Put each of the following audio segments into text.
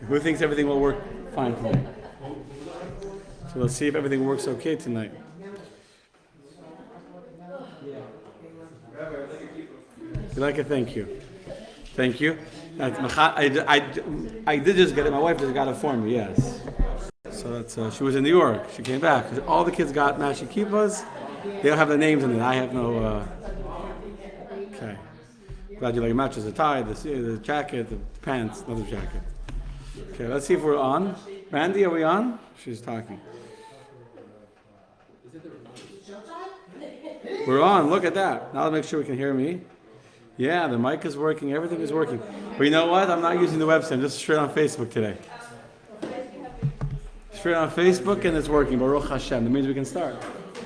Who thinks everything will work fine tonight? So let's see if everything works okay tonight. You like it? Thank you. Thank you. I did just get it. My wife just got it for me, yes. So that's, she was in New York. She came back. All the kids got matching kippahs. They don't have their names in it. I have no... okay. Glad you like it. Matches the tie, the jacket, the pants, another jacket. Okay, let's see if we're on. Randy, are we on? She's talking. We're on. Look at that. Now let's make sure we can hear me. Yeah, the mic is working. Everything is working. But you know what? I'm not using the website. I'm just straight on Facebook today. Straight on Facebook and it's working. Baruch Hashem. That means we can start.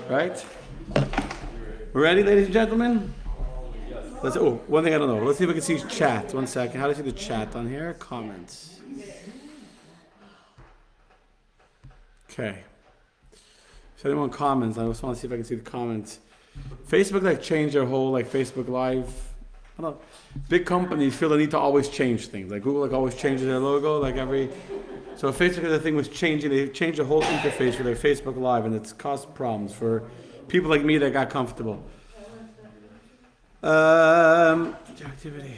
Right? We're ready, ladies and gentlemen? One thing I don't know. Let's see if we can see chat. 1 second. How do I see the chat on here? Comments. Okay. So anyone comments? I just want to see if I can see the comments. Facebook changed their whole Facebook Live. I don't know. Big companies feel the need to always change things. Like Google always changes their logo So Facebook, the thing was changing. They changed the whole interface for their Facebook Live, and it's caused problems for people like me that got comfortable. Activity.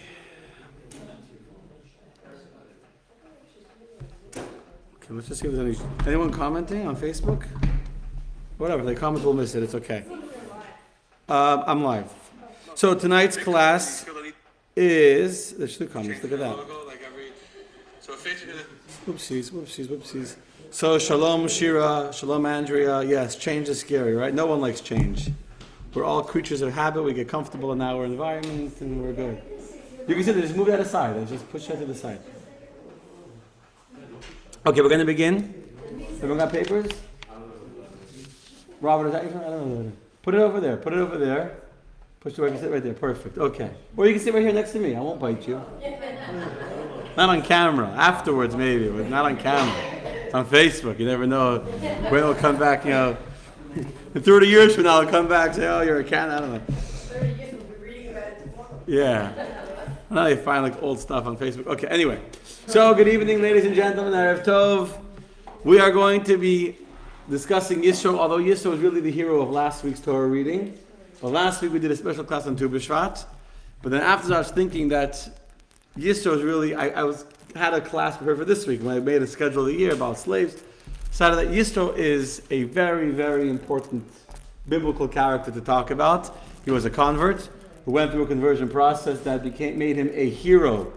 Okay, let's just see if there's anyone commenting on Facebook. Whatever, they comment, we'll miss it. It's okay. I'm live. So tonight's class is... There's two comments. Look at that. Whoopsies. So Shalom Shira, Shalom Andrea. Yes, change is scary, right? No one likes change. We're all creatures of habit. We get comfortable in our environment and we're good. You can see that. Just move that aside. Just push that to the side. Okay, we're going to begin. Everyone got papers? Robert, is that your phone? I don't know. Put it over there. Push the way you can sit right there. Perfect. Okay. Or you can sit right here next to me. I won't bite you. Not on camera. Afterwards, maybe, but not on camera. It's on Facebook. You never know when it'll come back, In 30 years from now, I'll come back and say, oh, you're a cat. I don't know. 30 years we'll be reading about it tomorrow. Yeah. Now you find old stuff on Facebook. Okay, anyway. So, good evening, ladies and gentlemen. Erev Tov. We are going to be discussing Yisro, although Yisro is really the hero of last week's Torah reading. Well, last week we did a special class on Tu B'Shvat. But then after I was thinking that Yisro is really, I had a class prepared for this week when I made a schedule of the year about slaves. Decided that Yisro is a very, very important biblical character to talk about. He was a convert who went through a conversion process that made him a hero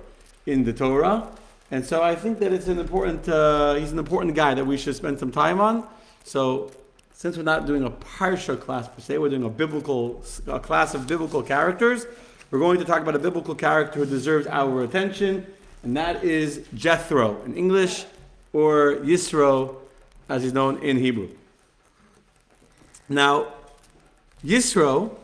in the Torah. And so I think that it's he's an important guy that we should spend some time on. So since we're not doing a Parsha class per se, we're doing a class of biblical characters. We're going to talk about a biblical character who deserves our attention, and that is Jethro in English, or Yisro, as he's known in Hebrew. Now, Yisro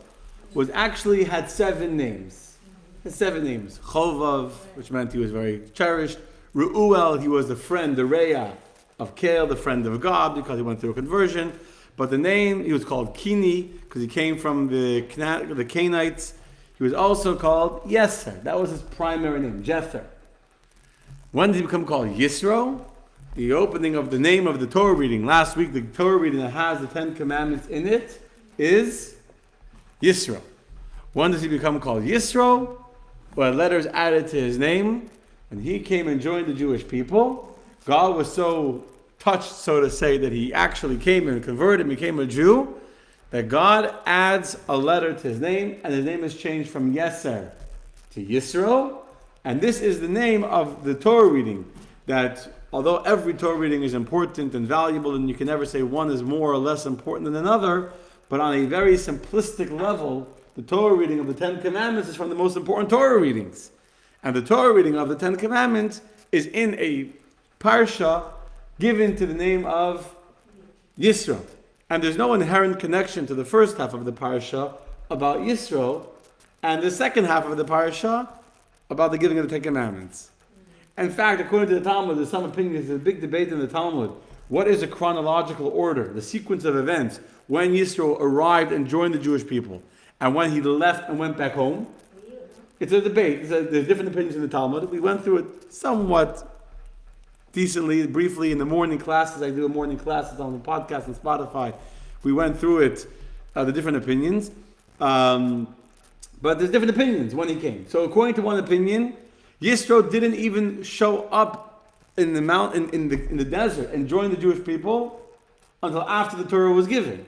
had 7 names. Chovav, which meant he was very cherished. Reuel, he was the friend, the Reah of Kael, the friend of God, because he went through a conversion. But the name, he was called Kini, because he came from the Canaanites. He was also called Yeser. That was his primary name, Jether. When did he become called Yisro? The opening of the name of the Torah reading. Last week, the Torah reading that has the 10 Commandments in it is Yisro. When does he become called Yisro? Well, letters added to his name. When he came and joined the Jewish people, God was so touched, so to say, that he actually came and converted and became a Jew, that God adds a letter to his name, and his name is changed from Yeser to Yisro. And this is the name of the Torah reading, that although every Torah reading is important and valuable, and you can never say one is more or less important than another, but on a very simplistic level, the Torah reading of the 10 Commandments is from the most important Torah readings. And the Torah reading of the 10 Commandments is in a parsha given to the name of Yisro. And there's no inherent connection to the first half of the parsha about Yisro, and the second half of the parsha about the giving of the 10 Commandments. In fact, according to the Talmud, there's some opinions, there's a big debate in the Talmud. What is a chronological order, the sequence of events, when Yisro arrived and joined the Jewish people, and when he left and went back home? It's a debate. There's different opinions in the Talmud. We went through it somewhat decently, briefly in the morning classes. I do morning classes on the podcast and Spotify. We went through it, the different opinions. But there's different opinions when he came. So according to one opinion, Yisro didn't even show up in the mountain, in the desert and join the Jewish people until after the Torah was given.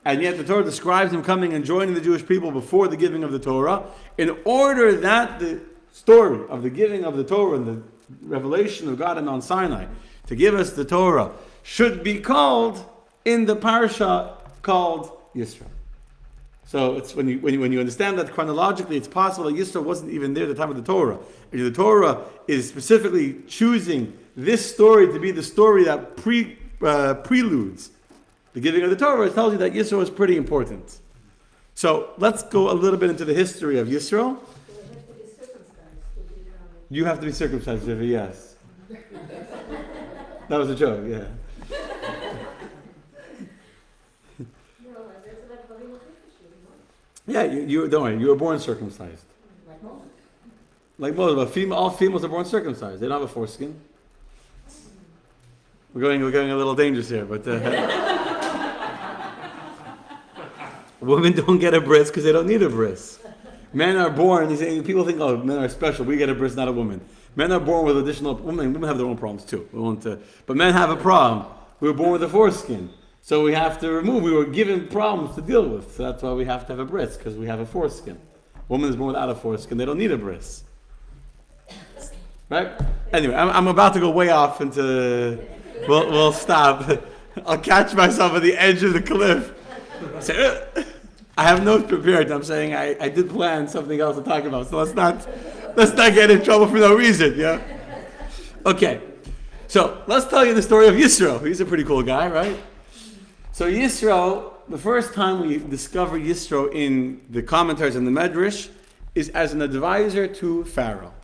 And yet the Torah describes him coming and joining the Jewish people before the giving of the Torah, in order that the story of the giving of the Torah and the revelation of God in Mount Sinai to give us the Torah should be called in the parsha called Yisro. So it's when you understand that chronologically, it's possible that Yisro wasn't even there at the time of the Torah. And the Torah is specifically choosing this story to be the story that preludes the giving of the Torah. It tells you that Yisro is pretty important. So let's go a little bit into the history of Yisro. You have to be circumcised, yes. That was a joke, yeah. Yeah, you don't worry, you were born circumcised. Like Moses, but all females are born circumcised. They don't have a foreskin. We're going a little dangerous here, but women don't get a bris because they don't need a bris. Men are born, people think, oh, men are special, we get a bris, not a woman. Men are born with additional, women have their own problems too. But men have a problem. We were born with a foreskin. So we have to we were given problems to deal with. So that's why we have to have a bris, because we have a foreskin. Woman is born without a foreskin, they don't need a bris. Right? Anyway, I'm about to go way off into, we'll stop. I'll catch myself at the edge of the cliff. Say, I have notes prepared. I'm saying I did plan something else to talk about. So let's not get in trouble for no reason, yeah? Okay. So let's tell you the story of Yisro. He's a pretty cool guy, right? So Yisro, the first time we discover Yisro in the commentaries and the Medrash is as an advisor to Pharaoh.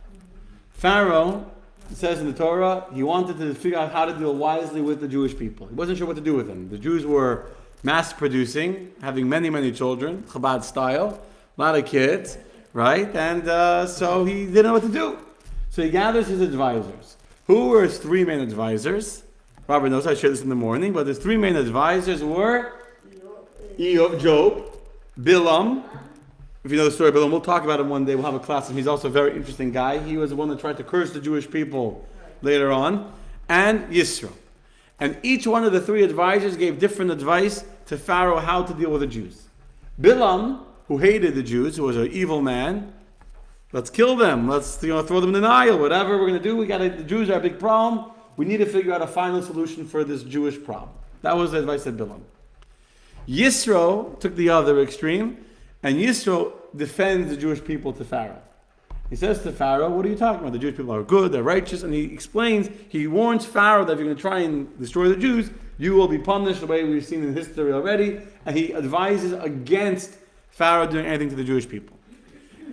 Pharaoh, it says in the Torah, he wanted to figure out how to deal wisely with the Jewish people. He wasn't sure what to do with them. The Jews were mass producing, having many, many children, Chabad style, a lot of kids, right? And so he didn't know what to do. So he gathers his advisors. Who were his three main advisors? Robert knows I shared this in the morning, but his three main advisors were Job, Bilam. If you know the story of Bilam, we'll talk about him one day. We'll have a class, and he's also a very interesting guy. He was the one that tried to curse the Jewish people later on. And Yisro. And each one of the three advisors gave different advice to Pharaoh how to deal with the Jews. Bilam, who hated the Jews, who was an evil man, let's kill them. Let's throw them in the Nile. Whatever we're going to do, the Jews are a big problem. We need to figure out a final solution for this Jewish problem. That was the advice of Bilam. Yisro took the other extreme, and Yisro defends the Jewish people to Pharaoh. He says to Pharaoh, what are you talking about? The Jewish people are good, they're righteous, and he warns Pharaoh that if you're going to try and destroy the Jews, you will be punished the way we've seen in history already, and he advises against Pharaoh doing anything to the Jewish people.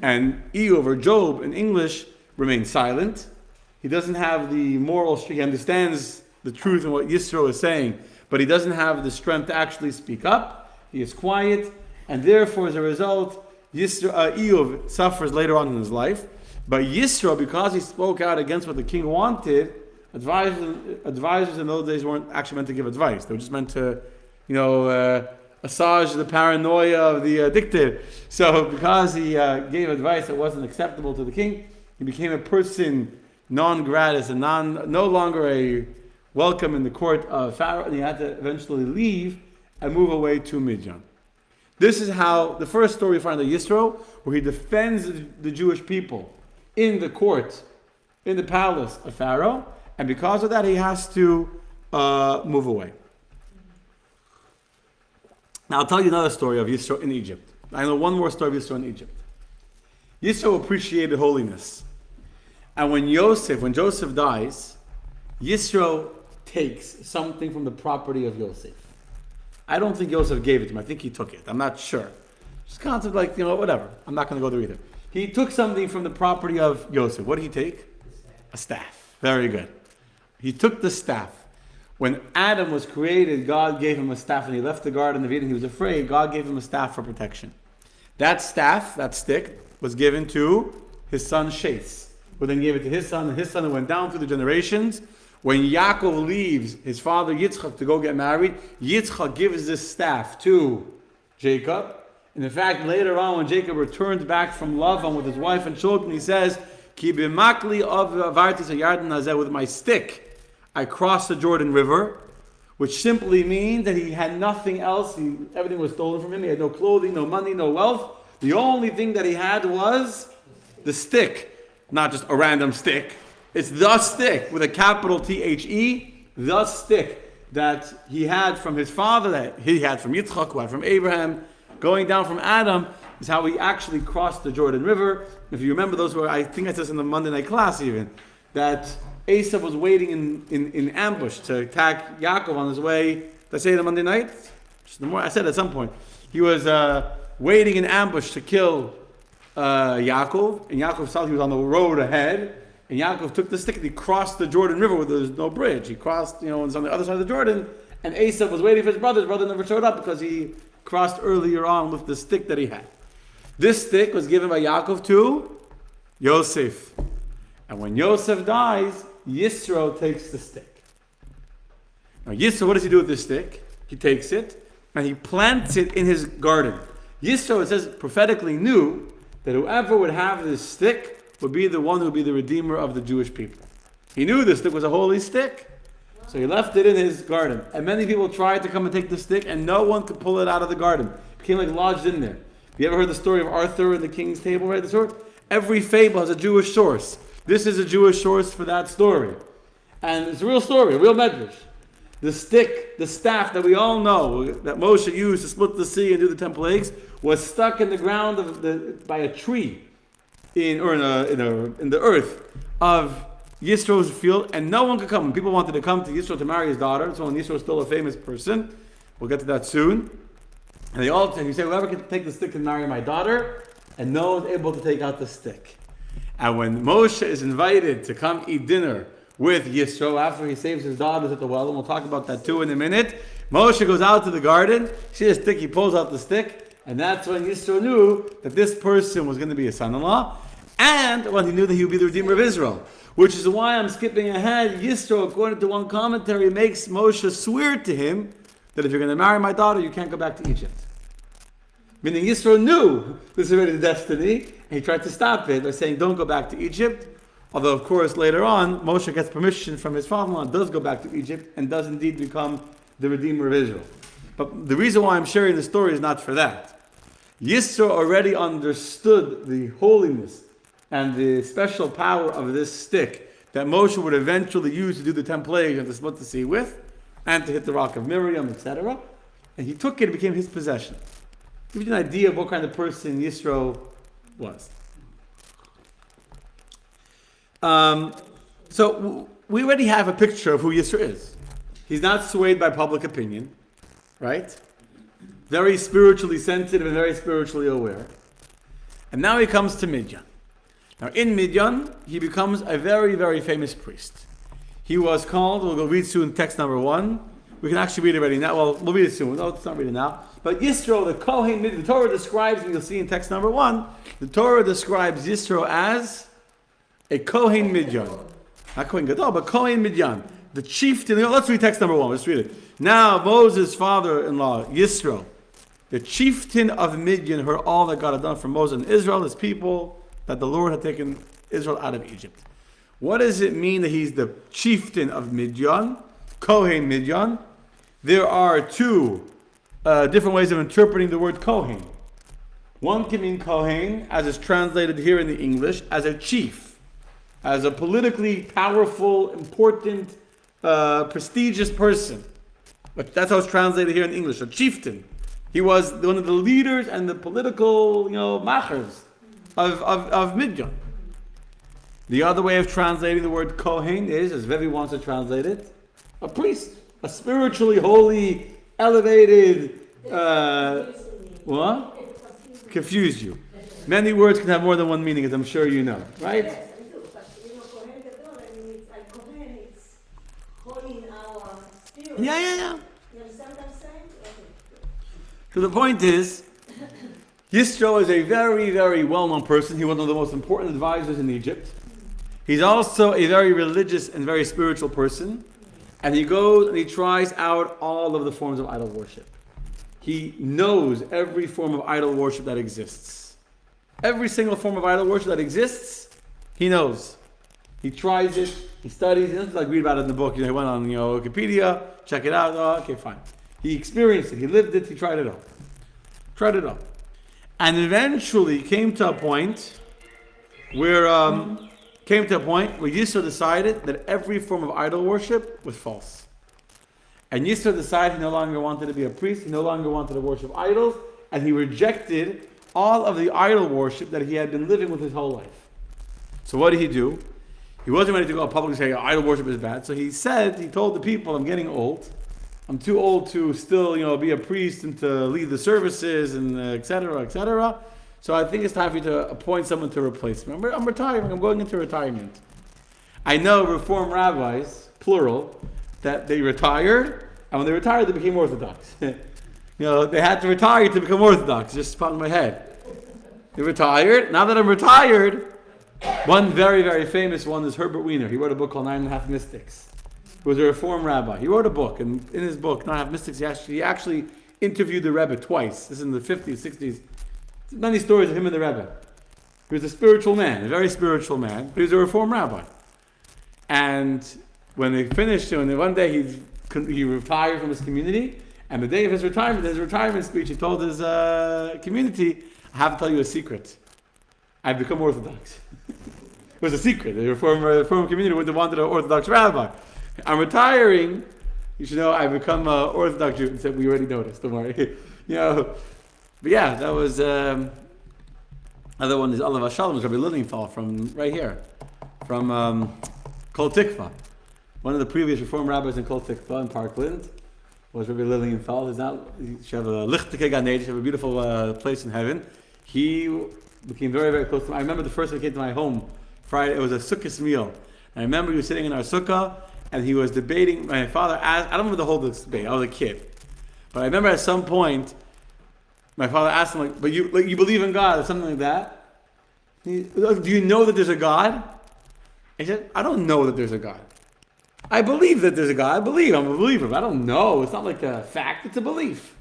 And Eov, or Job in English, remains silent. He doesn't have the moral strength. He understands the truth and what Yisro is saying, but he doesn't have the strength to actually speak up. He is quiet, and therefore, as a result, Eov suffers later on in his life. But Yisro, because he spoke out against what the king wanted, advisors in those days weren't actually meant to give advice. They were just meant to, assuage the paranoia of the dictator. So because he gave advice that wasn't acceptable to the king, he became a person non gratis and no longer a welcome in the court of Pharaoh, and he had to eventually leave and move away to Midian. This is how the first story we find of Yisro, where he defends the Jewish people in the court, in the palace of Pharaoh, and because of that he has to move away. Now I'll tell you another story of Yisro in Egypt. I know one more story of Yisro in Egypt. Yisro appreciated holiness. And when Joseph dies, Yisro takes something from the property of Yosef. I don't think Yosef gave it to him. I think he took it. I'm not sure. Just concept like, whatever. I'm not going to go there either. He took something from the property of Yosef. What did he take? A staff. Very good. He took the staff. When Adam was created, God gave him a staff, and he left the Garden of Eden. He was afraid. God gave him a staff for protection. That staff, that stick, was given to his son Sheth, who then gave it to his son, and his son went down through the generations, When Yaakov leaves his father Yitzchak to go get married, Yitzchak gives this staff to Jacob. And in fact, later on, when Jacob returns back from Lavan with his wife and children, he says, Ki b'makli of avartis hayarden hazeh, with my stick, I crossed the Jordan River, which simply means that he had nothing else. Everything was stolen from him. He had no clothing, no money, no wealth. The only thing that he had was the stick. Not just a random stick. It's the stick with a capital T-H-E, the stick that he had from his father, that he had from Yitzchak, who had from Abraham. Going down from Adam is how he actually crossed the Jordan River. If you remember, those were, I think I said this in the Monday night class even, that Esau was waiting in ambush to attack Yaakov on his way. Did I say it on Monday night? I said it at some point. He was waiting in ambush to kill Yaakov, and Yaakov thought he was on the road ahead, and Yaakov took the stick and he crossed the Jordan River where there's no bridge. He crossed, and it's on the other side of the Jordan, and Esau was waiting for his brother. His brother never showed up because he crossed earlier on with the stick that he had. This stick was given by Yaakov to Yosef. And when Yosef dies, Yisro takes the stick. Now Yisro, what does he do with this stick? He takes it and he plants it in his garden. Yisro, it says, prophetically knew that whoever would have this stick would be the one who would be the redeemer of the Jewish people. He knew this stick was a holy stick, so he left it in his garden. And many people tried to come and take the stick, and no one could pull it out of the garden. It became like lodged in there. You ever heard the story of Arthur and the king's table, right? The sword? Every fable has a Jewish source. This is a Jewish source for that story. And it's a real story, a real medrash. The stick, the staff that we all know that Moshe used to split the sea and do the 10 plagues was stuck in the ground by a tree in the earth of Yisro's field, and no one could come. When people wanted to come to Yisro to marry his daughter, so when Yisro is still a famous person, we'll get to that soon. And they all he said, whoever can take the stick and marry my daughter, and no one's able to take out the stick. And when Moshe is invited to come eat dinner with Yisro after he saves his daughters at the well, and we'll talk about that too in a minute, Moshe goes out to the garden, sees a stick, he pulls out the stick, and that's when Yisro knew that this person was going to be his son-in-law, and when he knew that he would be the Redeemer of Israel. Which is why I'm skipping ahead. Yisro, according to one commentary, makes Moshe swear to him that if you're going to marry my daughter, you can't go back to Egypt. Meaning Yisro knew this is already the destiny, and he tried to stop it by saying, don't go back to Egypt. Although, of course, later on, Moshe gets permission from his father-in-law, does go back to Egypt, and does indeed become the Redeemer of Israel. But the reason why I'm sharing the story is not for that. Yisro already understood the holiness and the special power of this stick that Moshe would eventually use to do the 10 plagues and to split the sea with, and to hit the rock of Miriam, etc. And he took it and became his possession. Give you an idea of what kind of person Yisro was. So we already have a picture of who Yisro is. He's not swayed by public opinion, right? Very spiritually sensitive and very spiritually aware. And now he comes to Midian. Now in Midian, he becomes a very, very famous priest. He was called, we'll read soon text number 1. We can actually read it already now. Well, we'll read it soon. No, it's not reading now. But Yisro, the Kohen Midian, the Torah describes, and you'll see in text number 1, the Torah describes Yisro as a Kohen Midian. Not Kohen Gadol, but Kohen Midian. The chieftain. Let's read text number 1. Let's read it. Now Moses' father-in-law, Yisro, the chieftain of Midian, heard all that God had done for Moses and Israel, his people, that the Lord had taken Israel out of Egypt. What does it mean that he's the chieftain of Midian, Kohen Midian? There are two different ways of interpreting the word Kohen. One can mean Kohen, as is translated here in the English, as a chief, as a politically powerful, important, prestigious person. But that's how it's translated here in English, a chieftain. He was one of the leaders and the political, machers of Midian. The other way of translating the word Kohen is, as Vevi wants to translate it, a priest, a spiritually holy, elevated, what? Confuse you. Many words can have more than one meaning, as I'm sure you know, right? Yes, I do. But Kohen Gadol, it's like Kohen, it's holding our spirit. Yeah. You understand what I'm saying? Okay. So the point is, Yisro is a very, very well-known person. He was one of the most important advisors in Egypt. He's also a very religious and very spiritual person. And he goes and he tries out all of the forms of idol worship. He knows every form of idol worship that exists. Every single form of idol worship that exists, he knows. He tries it, he studies, he doesn't like read about it in the book. He went on Wikipedia, check it out, oh, okay, fine. He experienced it, he lived it, he tried it all. Tried it all. And eventually came to a point where Yisro decided that every form of idol worship was false. And Yisro decided he no longer wanted to be a priest, he no longer wanted to worship idols, and he rejected all of the idol worship that he had been living with his whole life. So what did he do? He wasn't ready to go publicly and say idol worship is bad. So he told the people, I'm getting old. I'm too old to still, be a priest and to lead the services and et cetera, et cetera. So I think it's time for you to appoint someone to replace me. I'm retiring. I'm going into retirement. I know Reform rabbis, plural, that they retired, and when they retired, they became Orthodox. They had to retire to become Orthodox. Just popped in my head. They retired. Now that I'm retired, one very, very famous one is Herbert Weiner. He wrote a book called 9.5 Mystics. He was a Reform rabbi. He wrote a book, and in his book, 9.5 Mystics, he actually interviewed the Rebbe twice. This is in the 50s, 60s. Many stories of him and the Rebbe. He was a spiritual man, a very spiritual man, but he was a Reform rabbi. And when they finished, one day he retired from his community, and the day of his retirement speech, he told his community, I have to tell you a secret. I've become Orthodox. It was a secret. The Reform community wouldn't have wanted an Orthodox rabbi. I'm retiring. You should know I've become an Orthodox Jew. And said, we already noticed, don't worry. But yeah, that was other one is Olav Shalom, Rabbi Lilienthal from right here, from Kol Tikva. One of the previous Reform rabbis in Kol Tikva in Parkland was Rabbi Lilienthal. He should have a lichtike Gan Eden, should have a beautiful place in heaven. He became very, very close to me. I remember the first time he came to my home Friday. It was a sukkah meal. And I remember he was sitting in our sukkah and he was debating. My father asked, I don't remember the whole debate. I was a kid, but I remember at some point. My father asked him, but you believe in God or something like that? Do you know that there's a God? He said, I don't know that there's a God. I believe that there's a God. I'm a believer, but I don't know. It's not like a fact, it's a belief.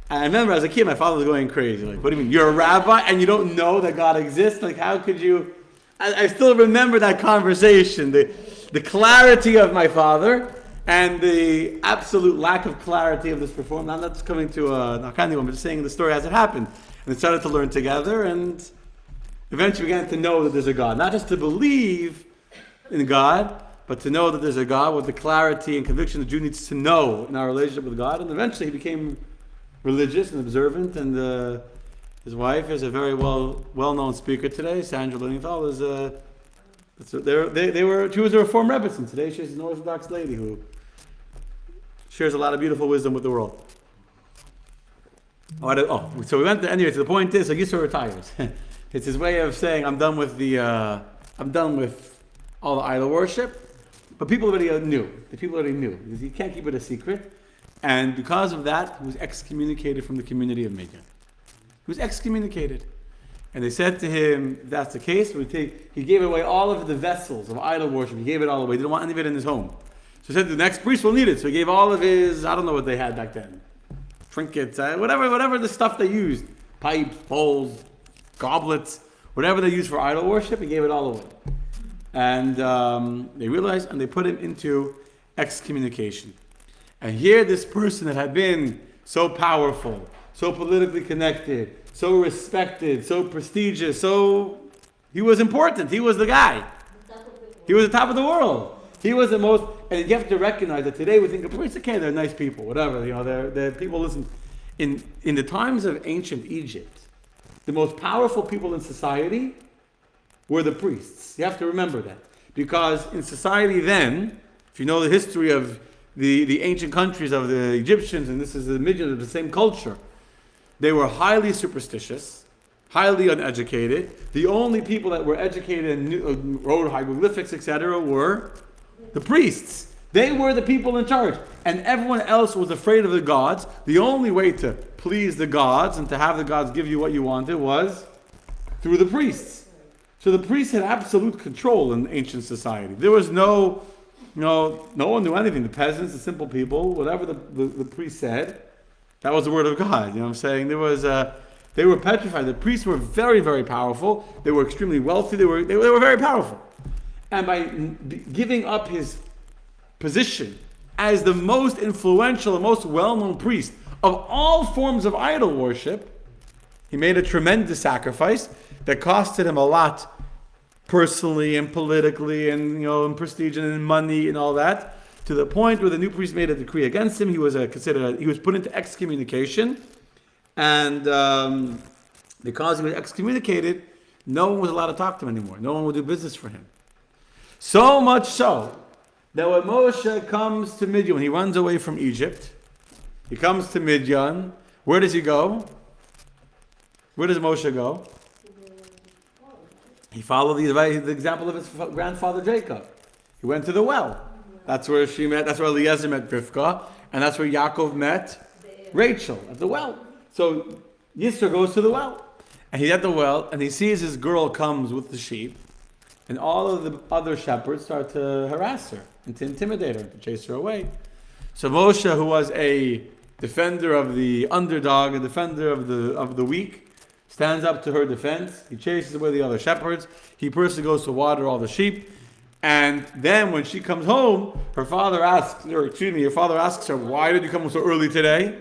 And I remember as a kid, my father was going crazy. Like, what do you mean? You're a rabbi and you don't know that God exists? Like, how could you? I still remember that conversation, the clarity of my father, and the absolute lack of clarity of this performance. I'm not coming to knock on anyone, but just saying the story as it happened. And they started to learn together, and eventually began to know that there's a God. Not just to believe in God, but to know that there's a God with the clarity and conviction the Jew needs to know in our relationship with God. And eventually he became religious and observant, and his wife is a very well-known speaker today. Sandra Lilienthal she was a Reform Rebbe, and today she's an Orthodox lady who shares a lot of beautiful wisdom with the world. So we went anyway. So the point is, Yisro retires. It's his way of saying, I'm done with all the idol worship. But people already knew. The people already knew because he can't keep it a secret, and because of that, he was excommunicated from the community of Midian. He was excommunicated. And they said to him, if that's the case, he gave away all of the vessels of idol worship. He gave it all away. He didn't want any of it in his home. So he said the next priest will need it. So he gave all of his, I don't know what they had back then, trinkets, whatever the stuff they used, pipes, bowls, goblets, whatever they used for idol worship, he gave it all away. And they realized, and they put him into excommunication. And here this person that had been so powerful, so politically connected, so respected, so prestigious, he was important. He was the guy. He was the top of the world. He was the most, and you have to recognize that today we think, it's okay, they're nice people, whatever, they're people listen. In the times of ancient Egypt, the most powerful people in society were the priests. You have to remember that. Because in society then, if you know the history of the ancient countries of the Egyptians, and this is the Midian of the same culture, they were highly superstitious, highly uneducated. The only people that were educated and wrote hieroglyphics, etc., were the priests. They were the people in charge. And everyone else was afraid of the gods. The only way to please the gods and to have the gods give you what you wanted was through the priests. So the priests had absolute control in ancient society. There was no one knew anything. The peasants, the simple people, whatever the priest said, that was the word of God. You know what I'm saying? They were petrified. The priests were very, very powerful. They were extremely wealthy. They were very powerful. And by giving up his position as the most influential and most well-known priest of all forms of idol worship, he made a tremendous sacrifice that costed him a lot personally and politically and in prestige and in money and all that, to the point where the new priest made a decree against him. He was put into excommunication, and because he was excommunicated, no one was allowed to talk to him anymore. No one would do business for him. So much so that when Moshe comes to Midian, when he runs away from Egypt, he comes to Midian. Where does he go? Where does Moshe go? He followed the example of his grandfather Jacob. He went to the well. That's where Eliezer met Rivka, and that's where Yaakov met Rachel, at the well. So Yisro goes to the well, and he's at the well, and he sees his girl comes with the sheep, and all of the other shepherds start to harass her and to intimidate her, to chase her away. So Moshe, who was a defender of the underdog, a defender of the weak, stands up to her defense. He chases away the other shepherds. He personally goes to water all the sheep. And then when she comes home, her father asks her, why did you come so early today?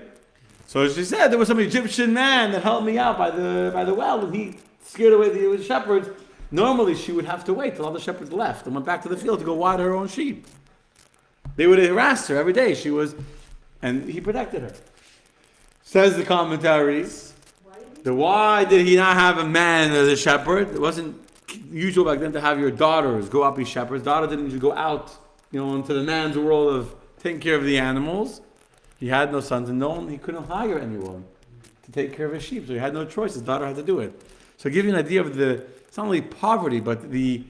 So she said, there was some Egyptian man that helped me out by the well, and he scared away the shepherds. Normally she would have to wait till all the shepherds left and went back to the field to go water her own sheep. They would harass her every day. And he protected her. Says the commentaries, why did he not have a man as a shepherd? It wasn't usual back then to have your daughters go out be shepherds. Daughter didn't usually go out, into the man's world of taking care of the animals. He had no sons, and he couldn't hire anyone to take care of his sheep, so he had no choice. His daughter had to do it. So to give you an idea of it's not only poverty, but the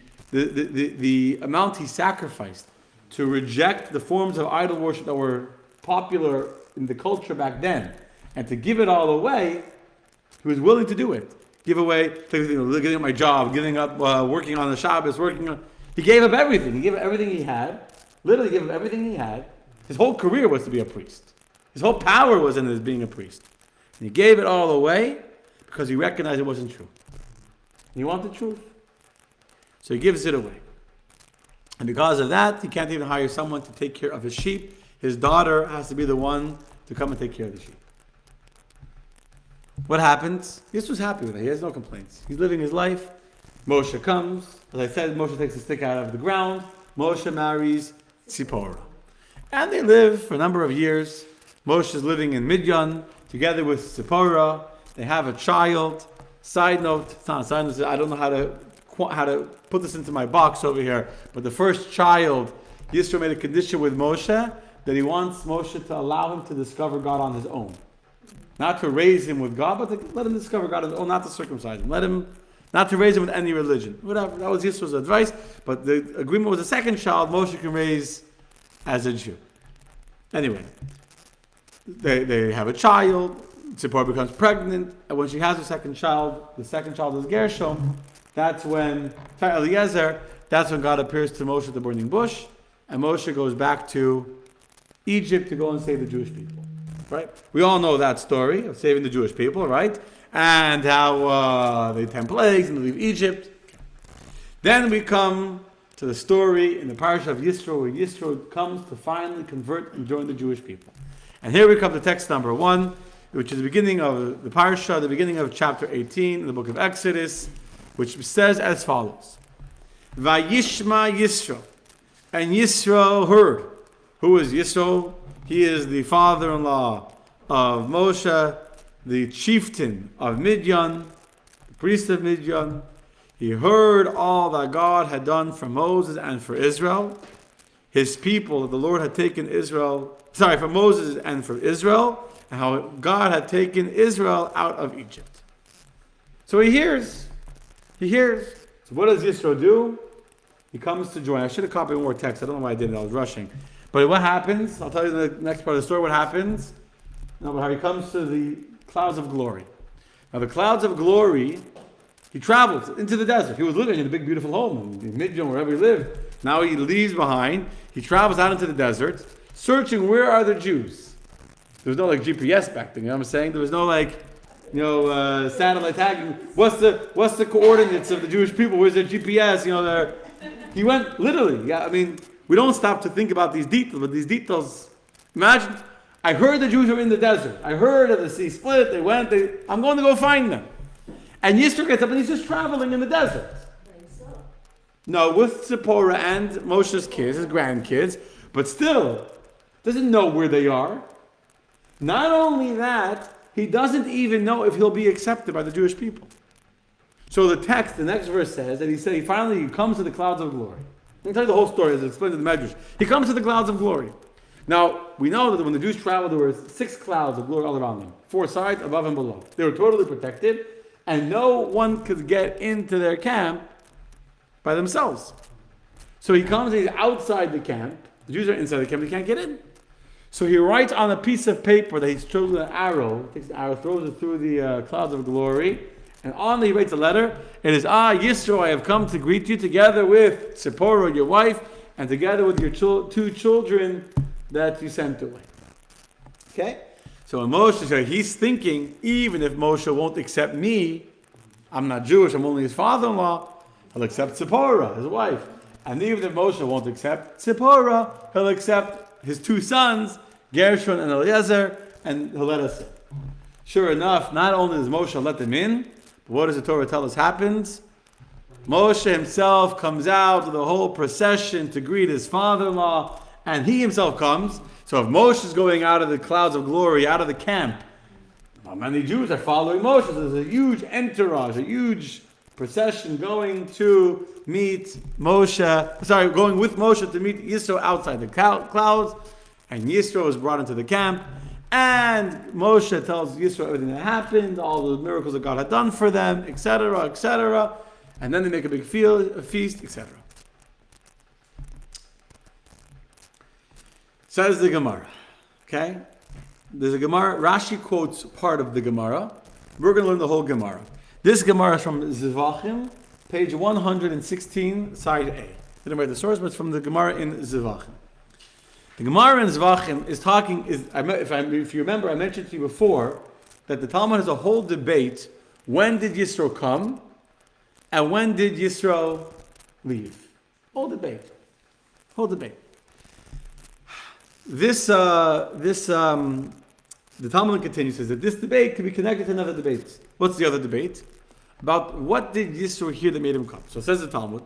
amount he sacrificed to reject the forms of idol worship that were popular in the culture back then, and to give it all away. He was willing to do it. Giving up my job, giving up working on the Shabbos, he gave up everything. He gave up everything he had. Literally gave up everything he had. His whole career was to be a priest. His whole power was in his being a priest. And he gave it all away because he recognized it wasn't true. And he wanted the truth. So he gives it away. And because of that, he can't even hire someone to take care of his sheep. His daughter has to be the one to come and take care of the sheep. What happens? Yisro's happy with it. He has no complaints. He's living his life. Moshe comes. As I said, Moshe takes a stick out of the ground. Moshe marries Tzipporah. And they live for a number of years. Moshe is living in Midian together with Tzipporah. They have a child. Side note, it's not a side note, I don't know how to put this into my box over here, but the first child, Yisro made a condition with Moshe that he wants Moshe to allow him to discover God on his own. Not to raise him with God, but to let him discover God on his own, not to circumcise him. Not to raise him with any religion. Whatever, that was Yisro's advice. But the agreement was the second child Moshe can raise as a Jew. Anyway, they have a child. Tzipporah becomes pregnant, and when she has her second child, the second child is Gershom. That's when Eliezer. That's when God appears to Moshe at the burning bush, and Moshe goes back to Egypt to go and save the Jewish people. Right? We all know that story of saving the Jewish people, right? And how they 10 plagues and they leave Egypt. Then we come to the story in the parasha of Yisro, where Yisro comes to finally convert and join the Jewish people. And here we come to text number 1, which is the beginning of the parasha, the beginning of chapter 18 in the book of Exodus, which says as follows: Vayishma Yisro, and Yisro heard. Who is Yisro? He is the father-in-law of Moshe, the chieftain of Midian, the priest of Midian. He heard all that God had done for Moses and for Israel, his people, that the Lord had taken for Moses and for Israel, and how God had taken Israel out of Egypt. So he hears. So what does Yisro do? He comes to join. I should have copied more text. I don't know why I didn't. I was rushing. But what happens? I'll tell you in the next part of the story what happens. Now, how he comes to the clouds of glory. Now, the clouds of glory He traveled into the desert. He was living in a big, beautiful home in Midian, wherever he lived. Now he leaves behind. He travels out into the desert, searching where are the Jews. There was no like GPS back then. You know what I'm saying? There was no like, satellite tagging. What's the coordinates of the Jewish people? Where's their GPS? He went literally. Yeah, I mean, we don't stop to think about these details, but these details. Imagine, I heard the Jews were in the desert. I heard of the sea split. They went. I'm going to go find them. And Yisro gets up and he's just traveling in the desert. No, with Zipporah and Moshe's kids, his grandkids, but still doesn't know where they are. Not only that, he doesn't even know if he'll be accepted by the Jewish people. So the next verse says that he finally comes to the clouds of glory. Let me tell you the whole story as explained in the Medrash. He comes to the clouds of glory. Now, we know that when the Jews traveled, there were 6 clouds of glory all around them. 4 sides, above and below. They were totally protected, and no one could get into their camp by themselves. So he comes and he's outside the camp. The Jews are inside the camp, they can't get in. So he writes on a piece of paper that he's chosen an arrow, takes the arrow, throws it through the clouds of glory, and on it he writes a letter. It is, Yisro, I have come to greet you together with Zipporah, your wife, and together with your 2 children that you sent away. Okay? So when Moshe, he's thinking, even if Moshe won't accept me, I'm not Jewish, I'm only his father-in-law, he'll accept Zipporah, his wife. And even if Moshe won't accept Zipporah, he'll accept his 2 sons, Gershon and Eliezer, and he'll let us in. Sure enough, not only does Moshe let them in, but what does the Torah tell us happens? Moshe himself comes out with the whole procession to greet his father-in-law, and he himself comes. So if Moshe is going out of the clouds of glory, out of the camp, many Jews are following Moshe. So there's a huge entourage, a huge procession going to meet Moshe, going with Moshe to meet Yisro outside the clouds. And Yisro is brought into the camp. And Moshe tells Yisro everything that happened, all the miracles that God had done for them, etc., etc. And then they make a big feast, etc. Says the Gemara. Okay? There's a Gemara. Rashi quotes part of the Gemara. We're going to learn the whole Gemara. This Gemara is from Zivachim, page 116, side A. I didn't write the source, but it's from the Gemara in Zivachim. The Gemara in Zvachim is talking, if you remember, I mentioned to you before that the Talmud has a whole debate. When did Yisro come? And when did Yisro leave? Whole debate. The Talmud continues, says that this debate can be connected to another debate. What's the other debate? About what did Yisro hear that made him come? So it says the Talmud,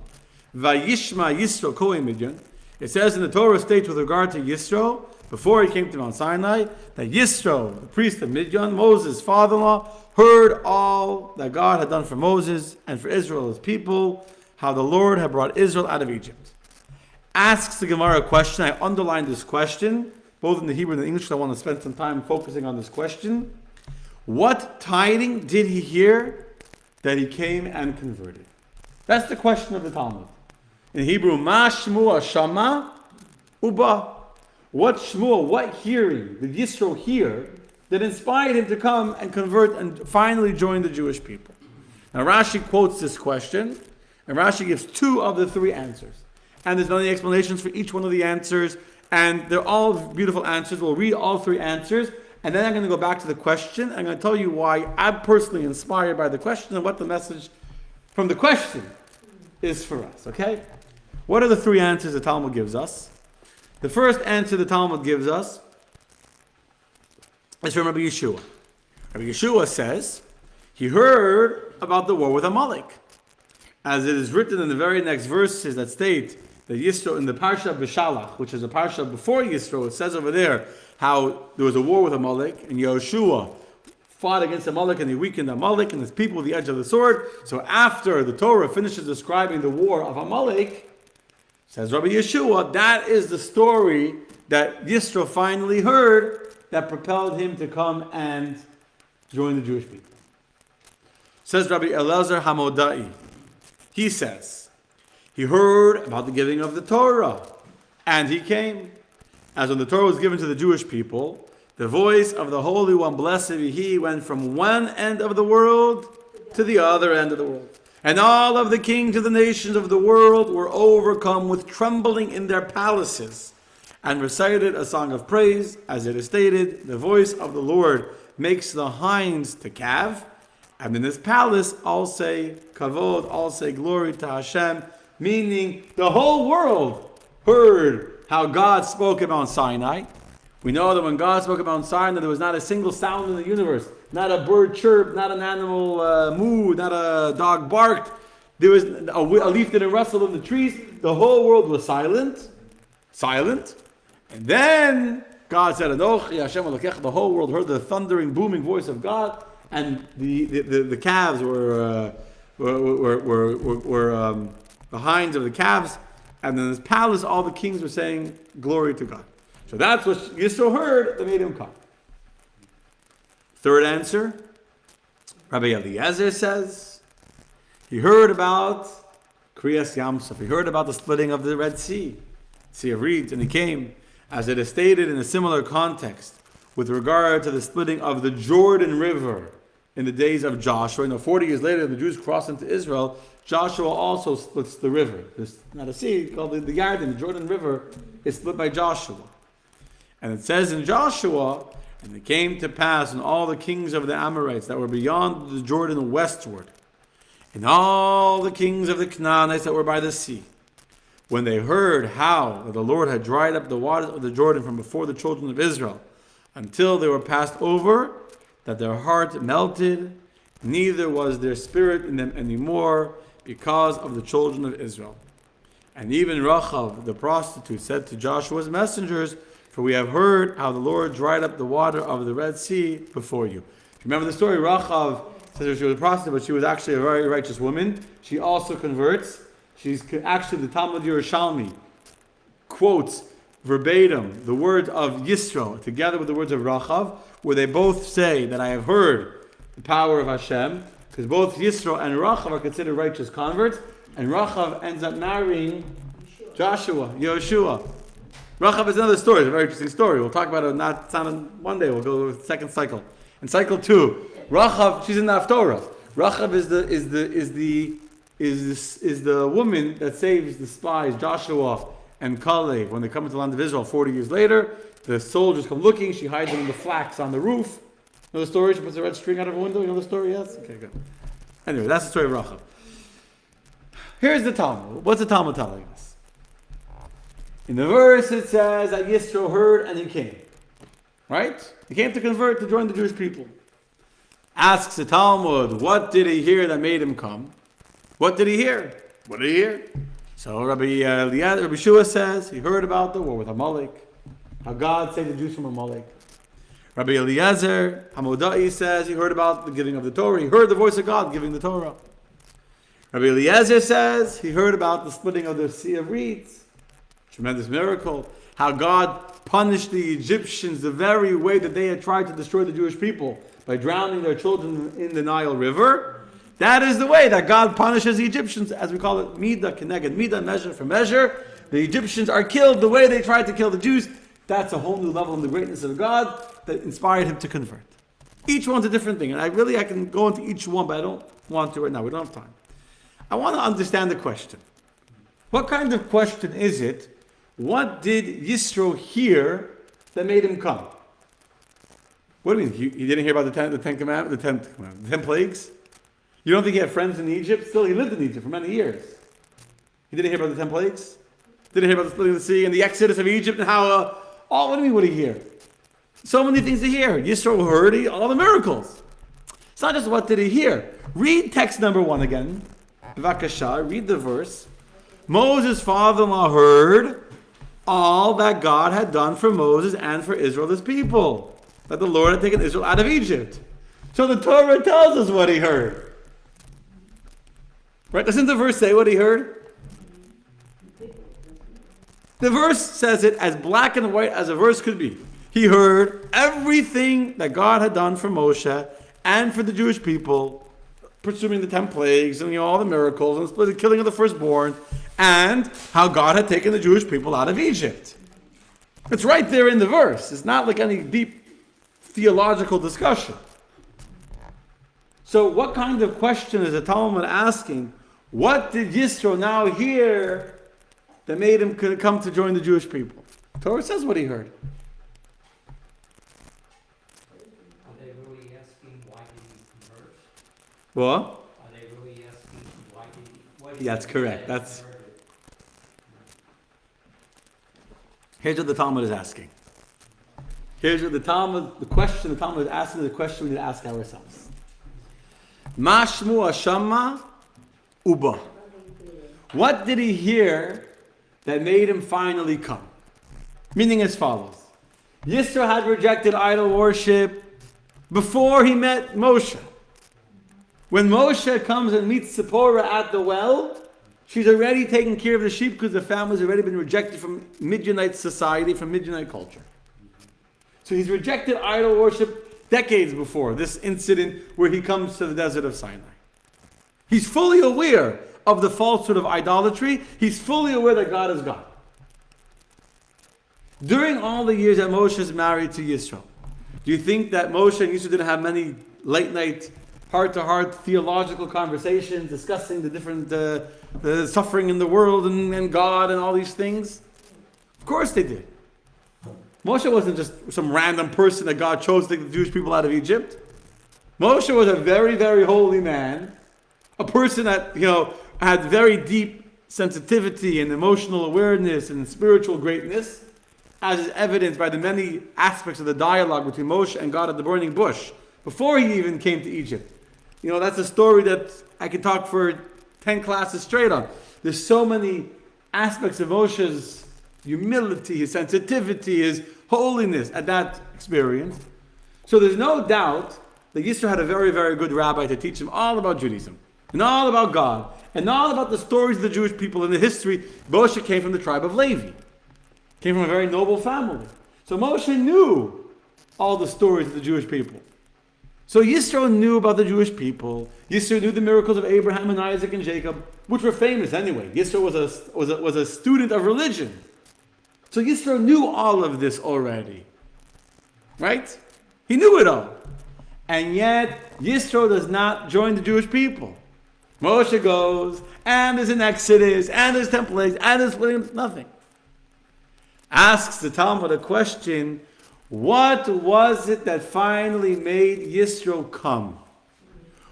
Vayishma Yisro Kohen Midyan. It says in the Torah states with regard to Yisro, before he came to Mount Sinai, that Yisro, the priest of Midyan, Moses' father-in-law, heard all that God had done for Moses and for Israel, his people, how the Lord had brought Israel out of Egypt. Asks the Gemara a question. I underlined this question, both in the Hebrew and the English, so I want to spend some time focusing on this question. What tiding did he hear that he came and converted? That's the question of the Talmud. In Hebrew, Ma Shmua Shama Uba. What Shmua, what hearing did Yisro hear that inspired him to come and convert and finally join the Jewish people? Now Rashi quotes this question, and Rashi gives 2 of the 3 answers. And there's many explanations for each one of the answers, and they're all beautiful answers. We'll read all 3 answers, and then I'm going to go back to the question. I'm going to tell you why I'm personally inspired by the question and what the message from the question is for us, okay? What are the 3 answers the Talmud gives us? The first answer the Talmud gives us is from Rabbi Yeshua. Rabbi Yeshua says he heard about the war with Amalek. As it is written in the very next verses that state that Yisro in the Parsha of Beshalach, which is a Parsha before Yisro, it says over there how there was a war with Amalek, and Yehoshua fought against Amalek and he weakened Amalek and his people with the edge of the sword. So after the Torah finishes describing the war of Amalek, says Rabbi Yeshua, that is the story that Yisro finally heard that propelled him to come and join the Jewish people. Says Rabbi Elazar Hamodai, he says, he heard about the giving of the Torah, and he came. As when the Torah was given to the Jewish people, the voice of the Holy One, blessed be He, went from one end of the world to the other end of the world. And all of the kings of the nations of the world were overcome with trembling in their palaces, and recited a song of praise, as it is stated, the voice of the Lord makes the hinds to calve, and in his palace all say kavod, all say glory to Hashem, meaning the whole world heard how God spoke at Mount Sinai. We know that when God spoke at Mount Sinai, there was not a single sound in the universe, not a bird chirped, not an animal mooed, not a dog barked. There was a leaf didn't rustle in the trees. The whole world was silent. And then God said, "Anochi Hashem Elokecha." The whole world heard the thundering, booming voice of God, and the calves were the hinds of the calves, and in his palace all the kings were saying, "Glory to God." So that's what Yisro heard that made him come. Third answer, Rabbi Eliezer says, he heard about Kriyas Yamsuf. He heard about the splitting of the Red Sea of Reeds, and he came, as it is stated in a similar context, with regard to the splitting of the Jordan River in the days of Joshua. 40 years later, the Jews crossed into Israel. Joshua also splits the river. There's not a sea called the Yarden. The Jordan River is split by Joshua. And it says in Joshua, and it came to pass in all the kings of the Amorites that were beyond the Jordan westward, and all the kings of the Canaanites that were by the sea, when they heard how that the Lord had dried up the waters of the Jordan from before the children of Israel, until they were passed over, that their heart melted, neither was there spirit in them anymore, because of the children of Israel. And even Rachav, the prostitute, said to Joshua's messengers, "For we have heard how the Lord dried up the water of the Red Sea before you." Remember the story? Rachav says she was a prostitute, but she was actually a very righteous woman. She also converts. She's actually, the Talmud Yerushalmi quotes verbatim the words of Yisro together with the words of Rachav, where they both say that I have heard the power of Hashem, because both Yisro and Rachav are considered righteous converts, and Rachav ends up marrying Yoshua. Rachav is another story. It's a very interesting story. We'll talk about it not on one day. We'll go to the second cycle. In cycle 2, Rachav, she's in the Haftorah. Rachav is the woman that saves the spies, Joshua and Caleb, when they come into the land of Israel 40 years later. The soldiers come looking. She hides them in the flax on the roof. You know the story? She puts a red string out of a window. You know the story? Yes? Okay, good. Anyway, that's the story of Rachav. Here's the Talmud. What's the Talmud telling us? In the verse it says that Yisro heard and he came. Right? He came to convert, to join the Jewish people. Asks the Talmud, what did he hear that made him come? What did he hear? What did he hear? So Rabbi Shua says he heard about the war with Amalek, how God saved the Jews from Amalek. Rabbi Eliezer Hamodai says he heard about the giving of the Torah. He heard the voice of God giving the Torah. Rabbi Eliezer says he heard about the splitting of the Sea of Reeds. Tremendous miracle. How God punished the Egyptians the very way that they had tried to destroy the Jewish people by drowning their children in the Nile River. That is the way that God punishes the Egyptians, as we call it, Midah Keneged Midah, measure for measure. The Egyptians are killed the way they tried to kill the Jews. That's a whole new level in the greatness of God that inspired him to convert. Each one's a different thing, and I can go into each one, but I don't want to right now. We don't have time. I want to understand the question. What kind of question is it? What did Yisro hear that made him come? What do you mean? He didn't hear about the 10 plagues? You don't think he had friends in Egypt? Still, he lived in Egypt for many years. He didn't hear about the 10 plagues? Didn't hear about the splitting of the sea and the exodus of Egypt and how, what do you mean, what did he hear? So many things to hear. Yisro heard all the miracles. It's not just what did he hear. Read text number 1 again. B'vakasha, read the verse. Moses' father-in-law heard all that God had done for Moses and for Israel, his people. That the Lord had taken Israel out of Egypt. So the Torah tells us what he heard. Right? Doesn't the verse say what he heard? The verse says it as black and white as a verse could be. He heard everything that God had done for Moshe and for the Jewish people, pursuing the 10 plagues and all the miracles and the killing of the firstborn, and how God had taken the Jewish people out of Egypt. It's right there in the verse. It's not like any deep theological discussion. So what kind of question is the Talmud asking? What did Yisro now hear that made him come to join the Jewish people? Torah says what he heard. Are they really asking why did he convert? What? Are they really asking why did he? That's correct. Here's what the Talmud is asking. Here's what the question the Talmud is asking is the question we need to ask ourselves. Mashmu Ashama Uba. What did he hear that made him finally come? Meaning as follows. Yisro had rejected idol worship before he met Moshe. When Moshe comes and meets Zipporah at the well, she's already taking care of the sheep because the family's already been rejected from Midianite society, from Midianite culture. So he's rejected idol worship decades before this incident where he comes to the desert of Sinai. He's fully aware of the falsehood of idolatry. He's fully aware that God is God. During all the years that Moshe is married to Yisro, do you think that Moshe and Yisro didn't have many late night, heart-to-heart theological conversations discussing the different the suffering in the world and God and all these things? Of course they did. Moshe wasn't just some random person that God chose to take the Jewish people out of Egypt. Moshe was a very, very holy man, a person that had very deep sensitivity and emotional awareness and spiritual greatness, as is evidenced by the many aspects of the dialogue between Moshe and God at the burning bush before he even came to Egypt. That's a story that I could talk for 10 classes straight on. There's so many aspects of Moshe's humility, his sensitivity, his holiness at that experience. So there's no doubt that Yisro had a very, very good rabbi to teach him all about Judaism and all about God and all about the stories of the Jewish people and the history. Moshe came from the tribe of Levi, came from a very noble family. So Moshe knew all the stories of the Jewish people. So Yisro knew about the Jewish people. Yisro knew the miracles of Abraham and Isaac and Jacob, which were famous anyway. Yisro was a student of religion. So Yisro knew all of this already. Right? He knew it all. And yet, Yisro does not join the Jewish people. Moshe goes, and there's an Exodus, and there's Temple Age, and there's nothing. Asks the Talmud a question, what was it that finally made Yisro come?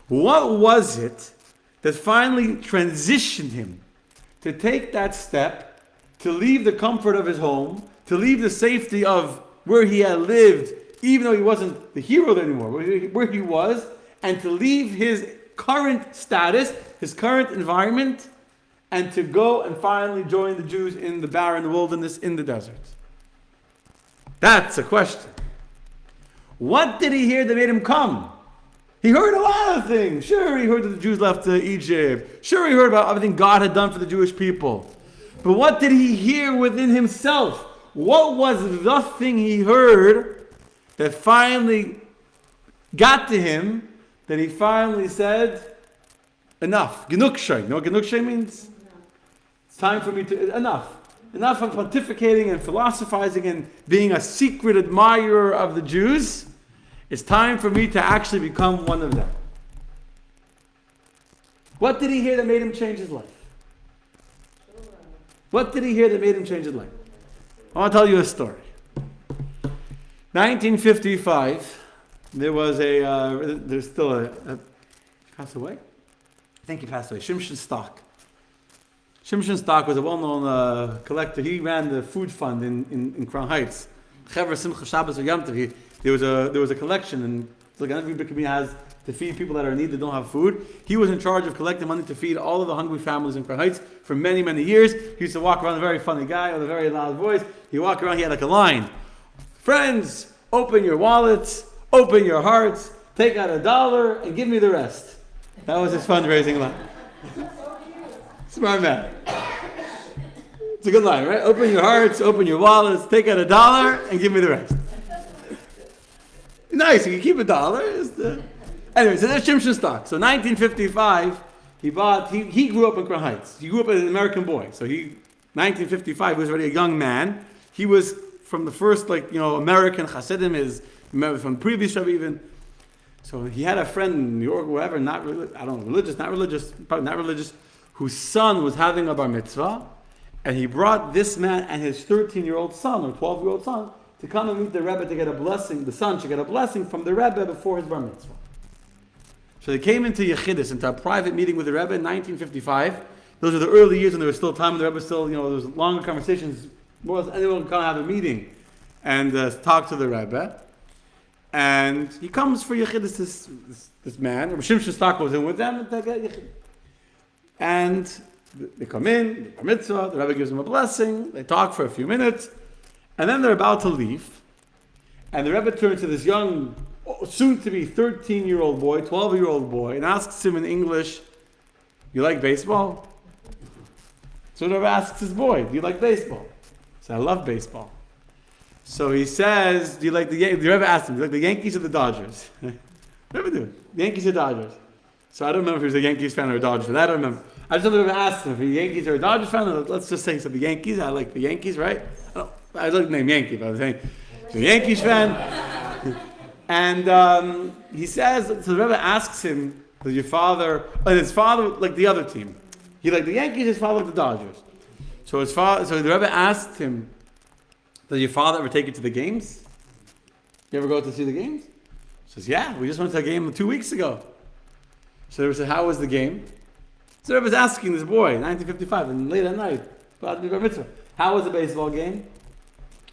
What was it that finally transitioned him to take that step, to leave the comfort of his home, to leave the safety of where he had lived, even though he wasn't the hero anymore, where he was, and to leave his current status, his current environment, and to go and finally join the Jews in the barren wilderness in the desert? That's a question. What did he hear that made him come? He heard a lot of things. Sure, he heard that the Jews left Egypt. Sure, he heard about everything God had done for the Jewish people. But what did he hear within himself? What was the thing he heard that finally got to him, that he finally said, enough. Genukshay. You know what genukshay means? It's time for me to, enough. Enough of pontificating and philosophizing and being a secret admirer of the Jews. It's time for me to actually become one of them. What did he hear that made him change his life? What did he hear that made him change his life? I want to tell you a story. 1955, there was there's still a passed away? I think he passed away. Shimshon Stock. Shimshon Stock was a well-known collector. He ran the food fund in Crown Heights. Chaver Simcha Shabbos or Yom Tov. There was a collection, and it's like every big community has to feed people that are in need that don't have food. He was in charge of collecting money to feed all of the hungry families in Crown Heights for many, many years. He used to walk around, a very funny guy with a very loud voice. He walked around, he had like a line. Friends, open your wallets, open your hearts, take out $1 and give me the rest. That was his fundraising line. Smart man. It's a good line, right? Open your hearts, open your wallets, take out $1 and give me the rest. Nice, you can keep $1. Anyway, so that's Shimshon Stock. So 1955, he grew up in Crown Heights. He grew up as an American boy. So 1955, he was already a young man. He was from the first, American Hasidim, from previous Rebbe even. So he had a friend in New York, wherever, probably not religious, whose son was having a bar mitzvah, and he brought this man and his 13-year-old son or 12-year-old son to come and meet the Rebbe to get a blessing. The son should get a blessing from the Rebbe before his bar mitzvah. So they came into Yechidus, into a private meeting with the Rebbe in 1955. Those are the early years when there was still time, the Rebbe still, there was longer conversations. More or less anyone could come have a meeting and talk to the Rebbe. And he comes for Yechidus, this man. Rabbi Shimshon Stark was in with them, and they get Yechidus. And they come in, the bar mitzvah, the Rebbe gives them a blessing, they talk for a few minutes, and then they're about to leave. And the Rebbe turns to this young, soon-to-be 13-year-old boy, 12-year-old boy, and asks him in English, "You like baseball?" So the Rebbe asks his boy, "Do you like baseball?" He said, "I love baseball." So he says, "Do you like the Rebbe asked him, "Do you like the Yankees or the Dodgers?" Rebbe do. The Yankees or Dodgers? So I don't remember if he was a Yankees fan or a Dodgers fan. I don't remember. I just remember asking him if he's a Yankees or a Dodgers fan. Let's just say, so the Yankees. I like the Yankees, right? I like the name Yankee, but I was saying, so the Yankees fan. And he says, so the Rebbe asks him, "Does your father," and his father like the other team. He liked the Yankees, his father liked the Dodgers. So the Rebbe asked him, "Does your father ever take you to the games? You ever go to see the games?" He says, "Yeah, we just went to a game 2 weeks ago." So the Rebbe said, "How was the game?" So the Rebbe was asking this boy, 1955, and late at night, about the bar mitzvah, "How was the baseball game?"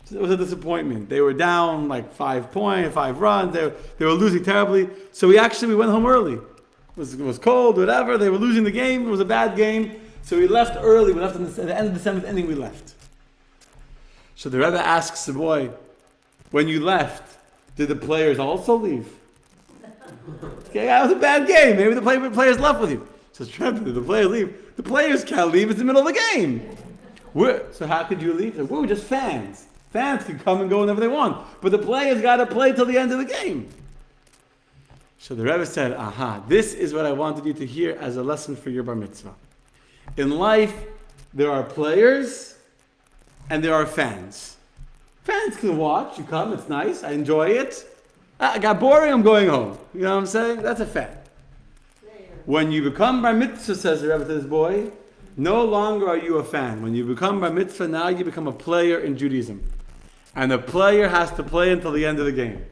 So it was a disappointment. They were down like 5 runs. They were losing terribly. So we went home early. It was cold, whatever. They were losing the game. It was a bad game. So we left early. We left at the end of the 7th inning. We left. So the Rebbe asks the boy, "When you left, did the players also leave?" Okay, that was a bad game. Maybe the players left with you. So Rebbe, did the players leave? The players can't leave. It's the middle of the game. So how could you leave? We're just fans. Fans can come and go whenever they want. But the players got to play till the end of the game. So the Rebbe said, this is what I wanted you to hear as a lesson for your bar mitzvah. In life, there are players and there are fans. Fans can watch. You come, it's nice. I enjoy it. I got boring, I'm going home. You know what I'm saying? That's a fan. When you become bar mitzvah, says the Rebbe to this boy, no longer are you a fan. When you become bar mitzvah, now you become a player in Judaism. And the player has to play until the end of the game.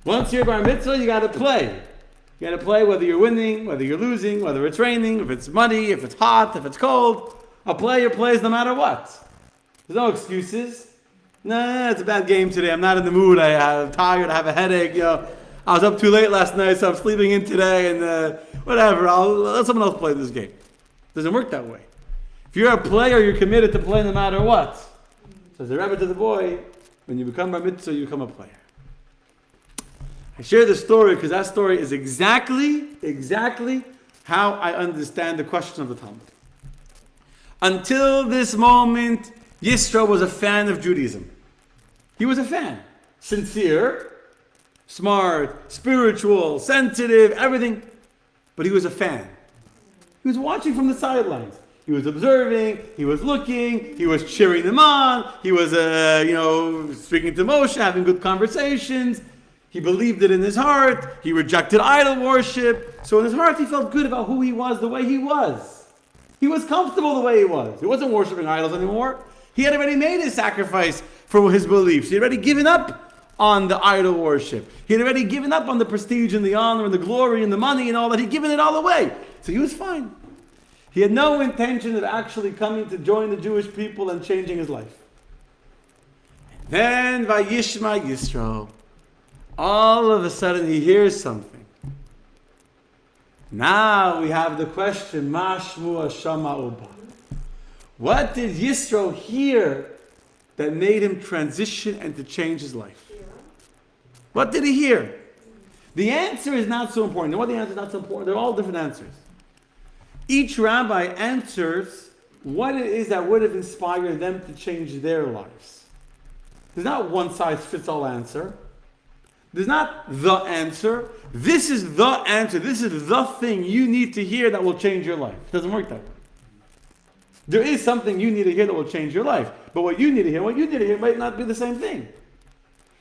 Once you're bar mitzvah, you got to play. You got to play whether you're winning, whether you're losing, whether it's raining, if it's muddy, if it's hot, if it's cold. A player plays no matter what. There's no excuses. Nah, it's a bad game today. I'm not in the mood. I'm tired. I have a headache. I was up too late last night, so I'm sleeping in today. And whatever. I'll let someone else play this game. It doesn't work that way. If you're a player, you're committed to play no matter what. Says the Rebbe to the boy, when you become bar mitzvah, you become a player. I share this story because that story is exactly how I understand the question of the Talmud. Until this moment, Yisro was a fan of Judaism. He was a fan. Sincere, smart, spiritual, sensitive, everything. But he was a fan. He was watching from the sidelines. He was observing, he was looking, he was cheering them on, he was, speaking to Moshe, having good conversations. He believed it in his heart. He rejected idol worship. So in his heart, he felt good about who he was, the way he was. He was comfortable the way he was. He wasn't worshiping idols anymore. He had already made his sacrifice for his beliefs. He had already given up on the idol worship. He had already given up on the prestige and the honor and the glory and the money and all that. He'd given it all away. So he was fine. He had no intention of actually coming to join the Jewish people and changing his life. Then, Vayishma Yisro, all of a sudden he hears something. Now we have the question, Mashmu Shama Uba. What did Yisro hear that made him transition and to change his life? What did he hear? The answer is not so important. What the answer is not so important. They're all different answers. Each rabbi answers what it is that would have inspired them to change their lives. There's not one size fits all answer. There's not the answer. This is the answer. This is the thing you need to hear that will change your life. It doesn't work that way. There is something you need to hear that will change your life. But what you need to hear might not be the same thing.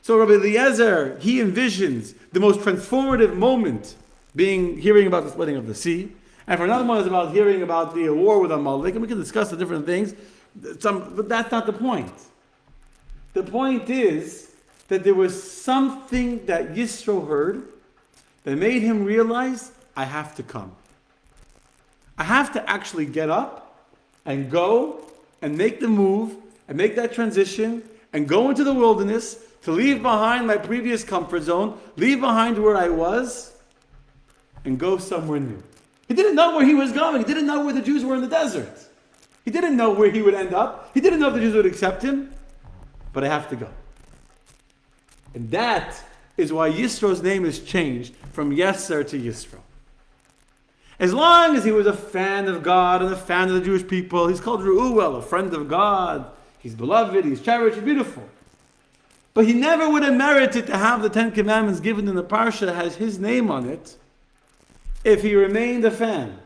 So Rabbi Eliezer, he envisions the most transformative moment being hearing about the splitting of the sea. And for another one is about hearing about the war with Amalek. And we can discuss the different things. But that's not the point. The point is that there was something that Yisro heard that made him realize, I have to come. I have to actually get up and go and make the move and make that transition and go into the wilderness to leave behind my previous comfort zone, leave behind where I was, and go somewhere new. He didn't know where he was going. He didn't know where the Jews were in the desert. He didn't know where he would end up. He didn't know if the Jews would accept him. But I have to go. And that is why Yisro's name is changed from Yeser to Yisro. As long as he was a fan of God and a fan of the Jewish people, he's called Reuel, a friend of God. He's beloved, he's cherished, he's beautiful. But he never would have merited to have the Ten Commandments given in the Parsha that has his name on it if he remained a fan.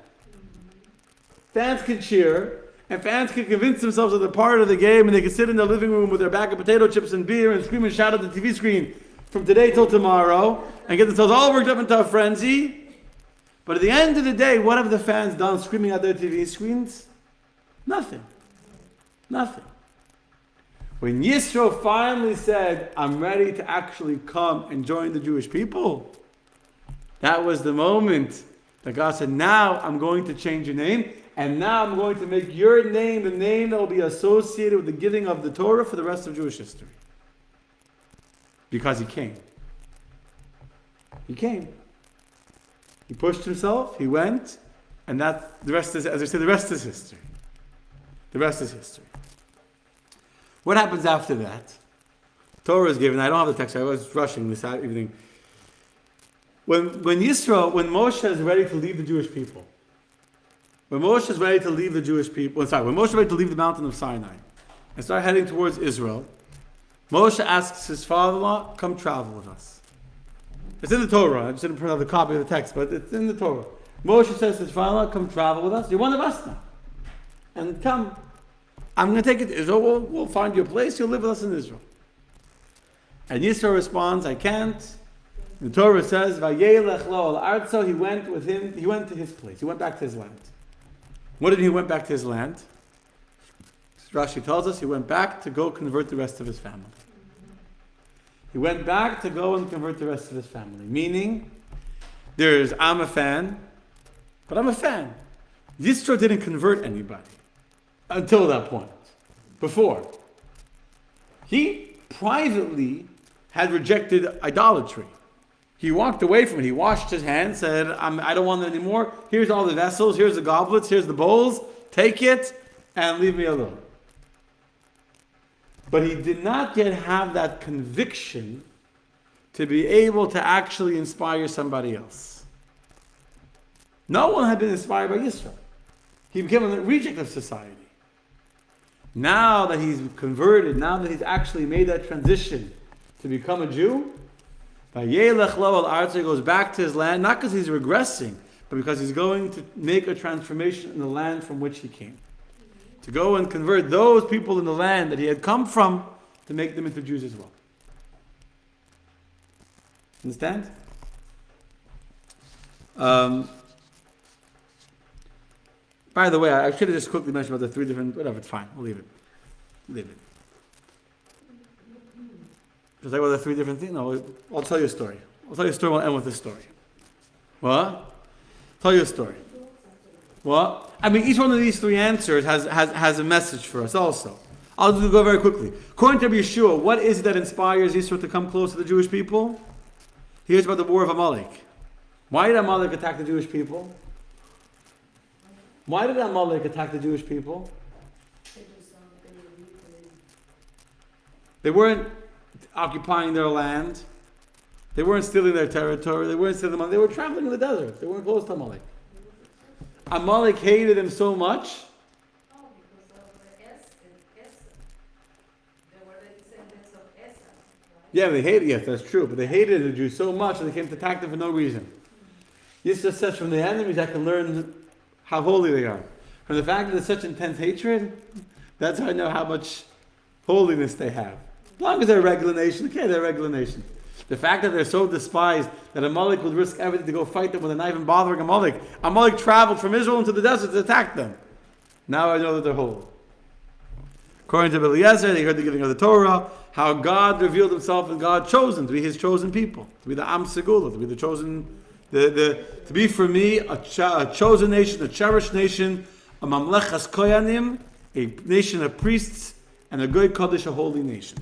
Fans could cheer, and fans could convince themselves that they're part of the game, and they could sit in their living room with their bag of potato chips and beer and scream and shout at the TV screen from today till tomorrow, and get themselves all worked up into a frenzy. But at the end of the day, what have the fans done screaming at their TV screens? Nothing. Nothing. When Yisro finally said, I'm ready to actually come and join the Jewish people, that was the moment that God said, now I'm going to change your name, and now I'm going to make your name the name that will be associated with the giving of the Torah for the rest of Jewish history. Because he came. He came. He pushed himself, he went, and that the rest is, as I say, the rest is history. The rest is history. What happens after that? Torah is given. I don't have the text. I was rushing this evening. When Moshe is ready to leave the Jewish people, when Moshe is ready to leave the mountain of Sinai and start heading towards Israel, Moshe asks his father-in-law, come travel with us. It's in the Torah. I just didn't print out the copy of the text, but it's in the Torah. Moshe says to his father-in-law, come travel with us. You're one of us now. And come. I'm going to take you to Israel. We'll find you a place. You'll live with us in Israel. And Yisro responds, I can't. The Torah says, Vayelech lo al arzo. He went with him. He went to his place. He went back to his land. What did he went back to his land? Rashi tells us he went back to go convert the rest of his family. He went back to go and convert the rest of his family. Meaning, I'm a fan, but I'm a fan. Yisro didn't convert anybody until that point. Before. He privately had rejected idolatry. He walked away from it. He washed his hands, said, I don't want it anymore. Here's all the vessels, here's the goblets, here's the bowls. Take it and leave me alone. But he did not yet have that conviction to be able to actually inspire somebody else. No one had been inspired by Yisro. He became a reject of society. Now that he's converted, now that he's actually made that transition to become a Jew, Vayelech lo al arzo, he goes back to his land, not because he's regressing, but because he's going to make a transformation in the land from which he came. To go and convert those people in the land that he had come from, to make them into Jews as well. Understand? By the way, I should have just quickly mentioned about the three different, whatever, it's fine, we'll leave it. Leave it. Just like about the three different things? No, I'll tell you a story. I'll tell you a story, we'll end with this story. What? Tell you a story. What? I mean, each one of these three answers has a message for us also. I'll just go very quickly. According to Rabbi Yeshua, what is it that inspires Yisro to come close to the Jewish people? Here's about the war of Amalek. Why did Amalek attack the Jewish people? Why did Amalek attack the Jewish people? They weren't occupying their land. They weren't stealing their territory. They weren't stealing money. They were traveling in the desert. They weren't close to Amalek. Amalek hated them so much. Oh, because of the Esau. They were the descendants of Esau, right? Yeah, they hated, yes, that's true. But they hated the Jews so much that they came to attack them for no reason. Yisro says from the enemies I can learn how holy they are. From the fact that there's such intense hatred, that's how I know how much holiness they have. As long as they're a regular nation, okay, they're a regular nation. The fact that they're so despised that Amalek would risk everything to go fight them with a knife and bothering Amalek. Amalek traveled from Israel into the desert to attack them. Now I know that they're holy. According to Eliezer, they heard the giving of the Torah, how God revealed himself and God chose them to be his chosen people, to be the Am Segula, to be the chosen, to be for me a chosen nation, a cherished nation, a Mamlechas Koyanim, a nation of priests, and a Goy Kodesh, a holy nation.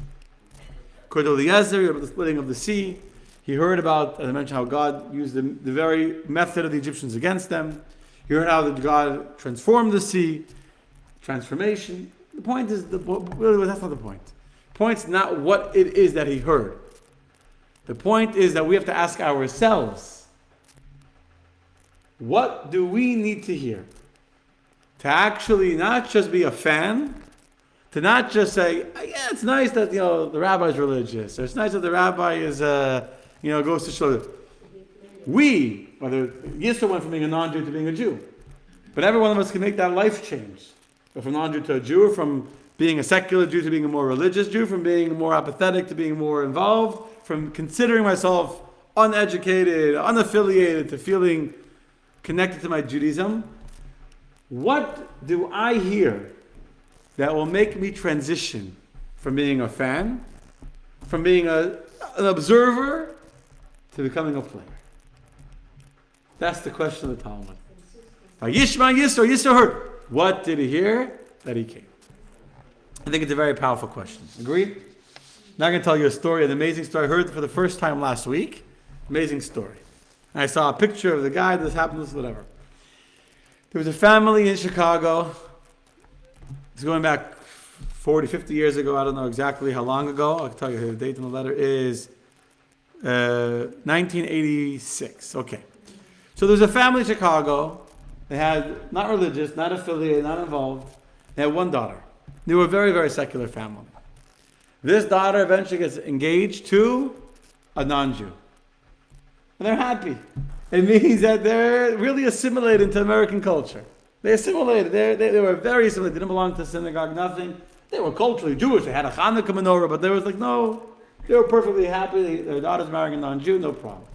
According to Eliezer, he heard about the splitting of the sea. He heard about, as I mentioned, how God used the very method of the Egyptians against them. He heard how God transformed the sea, transformation. The point is, really, that's not the point. The point's not what it is that he heard. The point is that we have to ask ourselves, what do we need to hear? To actually not just be a fan, to not just say, yeah, it's nice that the rabbi's religious, or it's nice that the rabbi is goes to show. We, whether Yisro went from being a non-Jew to being a Jew, but every one of us can make that life change. Go from non-Jew to a Jew, from being a secular Jew to being a more religious Jew, from being more apathetic to being more involved, from considering myself uneducated, unaffiliated, to feeling connected to my Judaism. What do I hear that will make me transition from being a fan, from being an observer, to becoming a player? That's the question of the Talmud. Yisro heard. What did he hear? That he came. I think it's a very powerful question. Agreed? Now I'm going to tell you a story, an amazing story I heard for the first time last week. Amazing story. And I saw a picture of the guy, this happened, this whatever. There was a family in Chicago. It's going back 40, 50 years ago. I don't know exactly how long ago. I'll tell you the date on the letter is 1986. Okay. So there's a family in Chicago. They had, not religious, not affiliated, not involved. They had one daughter. They were a very, very secular family. This daughter eventually gets engaged to a non-Jew. And they're happy. It means that they're really assimilated into American culture. They assimilated. They were very assimilated. They didn't belong to the synagogue, nothing. They were culturally Jewish. They had a Hanukkah menorah, but there was no, they were perfectly happy. Their daughter's marrying a non-Jew, no problem.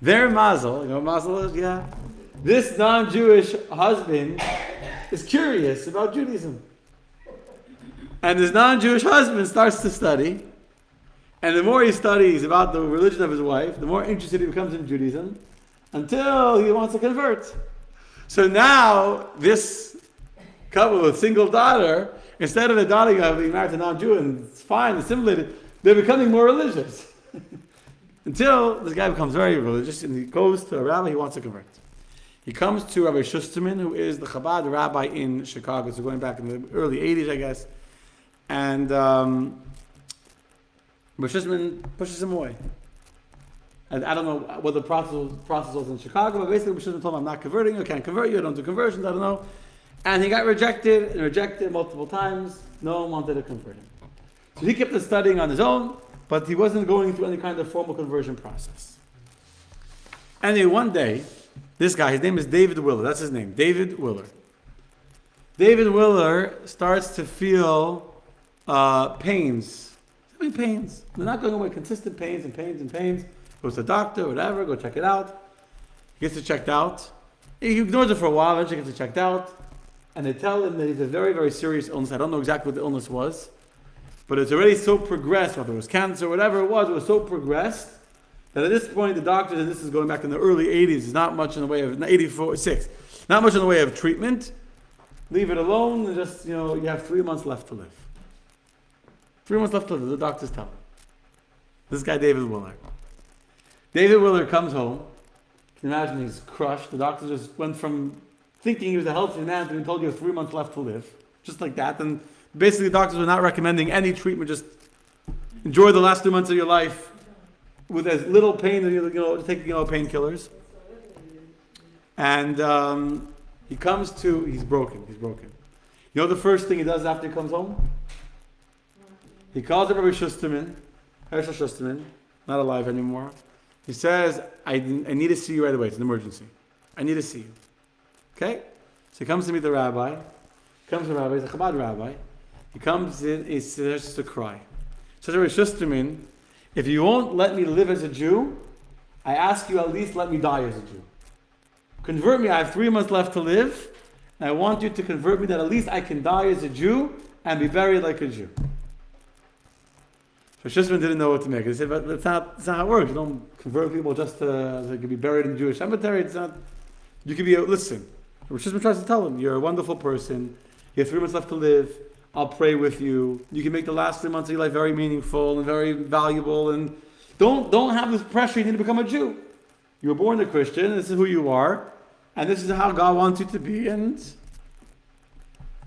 Their mazel, you know what mazel is? Yeah. This non-Jewish husband is curious about Judaism. And this non-Jewish husband starts to study. And the more he studies about the religion of his wife, the more interested he becomes in Judaism, until he wants to convert. So now, this couple with a single daughter, instead of the daughter being married to a non-Jew and it's fine, assimilated, they're becoming more religious. Until this guy becomes very religious and he goes to a rabbi, he wants to convert. He comes to Rabbi Shusterman, who is the Chabad rabbi in Chicago, so going back in the early 80s, I guess. And Rabbi Shusterman pushes him away. And I don't know what the process was in Chicago, but basically Rabbi Shusterman told him, I'm not converting you, I can't convert you, I don't do conversions, I don't know. And he got rejected and rejected multiple times. No one wanted to convert him. So he kept studying on his own, but he wasn't going through any kind of formal conversion process. Anyway, one day, this guy, his name is David Willer, that's his name, David Willer. David Willer starts to feel pains. I mean pains. They're not going away, consistent pains and pains and pains. Goes to the doctor, whatever, go check it out. He gets it checked out. He ignores it for a while, eventually gets it checked out. And they tell him that he's a very, very serious illness. I don't know exactly what the illness was. But it's already so progressed, whether it was cancer, whatever it was so progressed that at this point the doctors, and this is going back in the early 80s, is not much in the way of, 86, not much in the way of treatment. Leave it alone and just, you have 3 months left to live. 3 months left to live, the doctors tell him. This guy, David Willer. David Willer comes home. Can you imagine he's crushed? The doctor just went from thinking he was a healthy man to being told you have 3 months left to live. Just like that. And basically the doctors were not recommending any treatment, just enjoy the last 2 months of your life with as little pain as take painkillers. And he's broken. You know the first thing he does after he comes home? He calls up Rabbi Shusterman, Hershel Shusterman, not alive anymore. He says, I need to see you right away. It's an emergency. I need to see you. Okay? So he comes to meet the rabbi. He's a Chabad rabbi. He comes in, he starts to cry. Says Rabbi Shusterman, if you won't let me live as a Jew, I ask you at least let me die as a Jew. Convert me, I have 3 months left to live, and I want you to convert me that at least I can die as a Jew and be buried like a Jew. So Shusterman didn't know what to make. He said, but that's not how it works. You don't convert people just to they could be buried in the Jewish cemetery. It's not. You could be listen. Shusterman tries to tell him, you're a wonderful person. You have 3 months left to live. I'll pray with you. You can make the last 3 months of your life very meaningful and very valuable. And don't have this pressure. You need to become a Jew. You were born a Christian. This is who you are, and this is how God wants you to be. And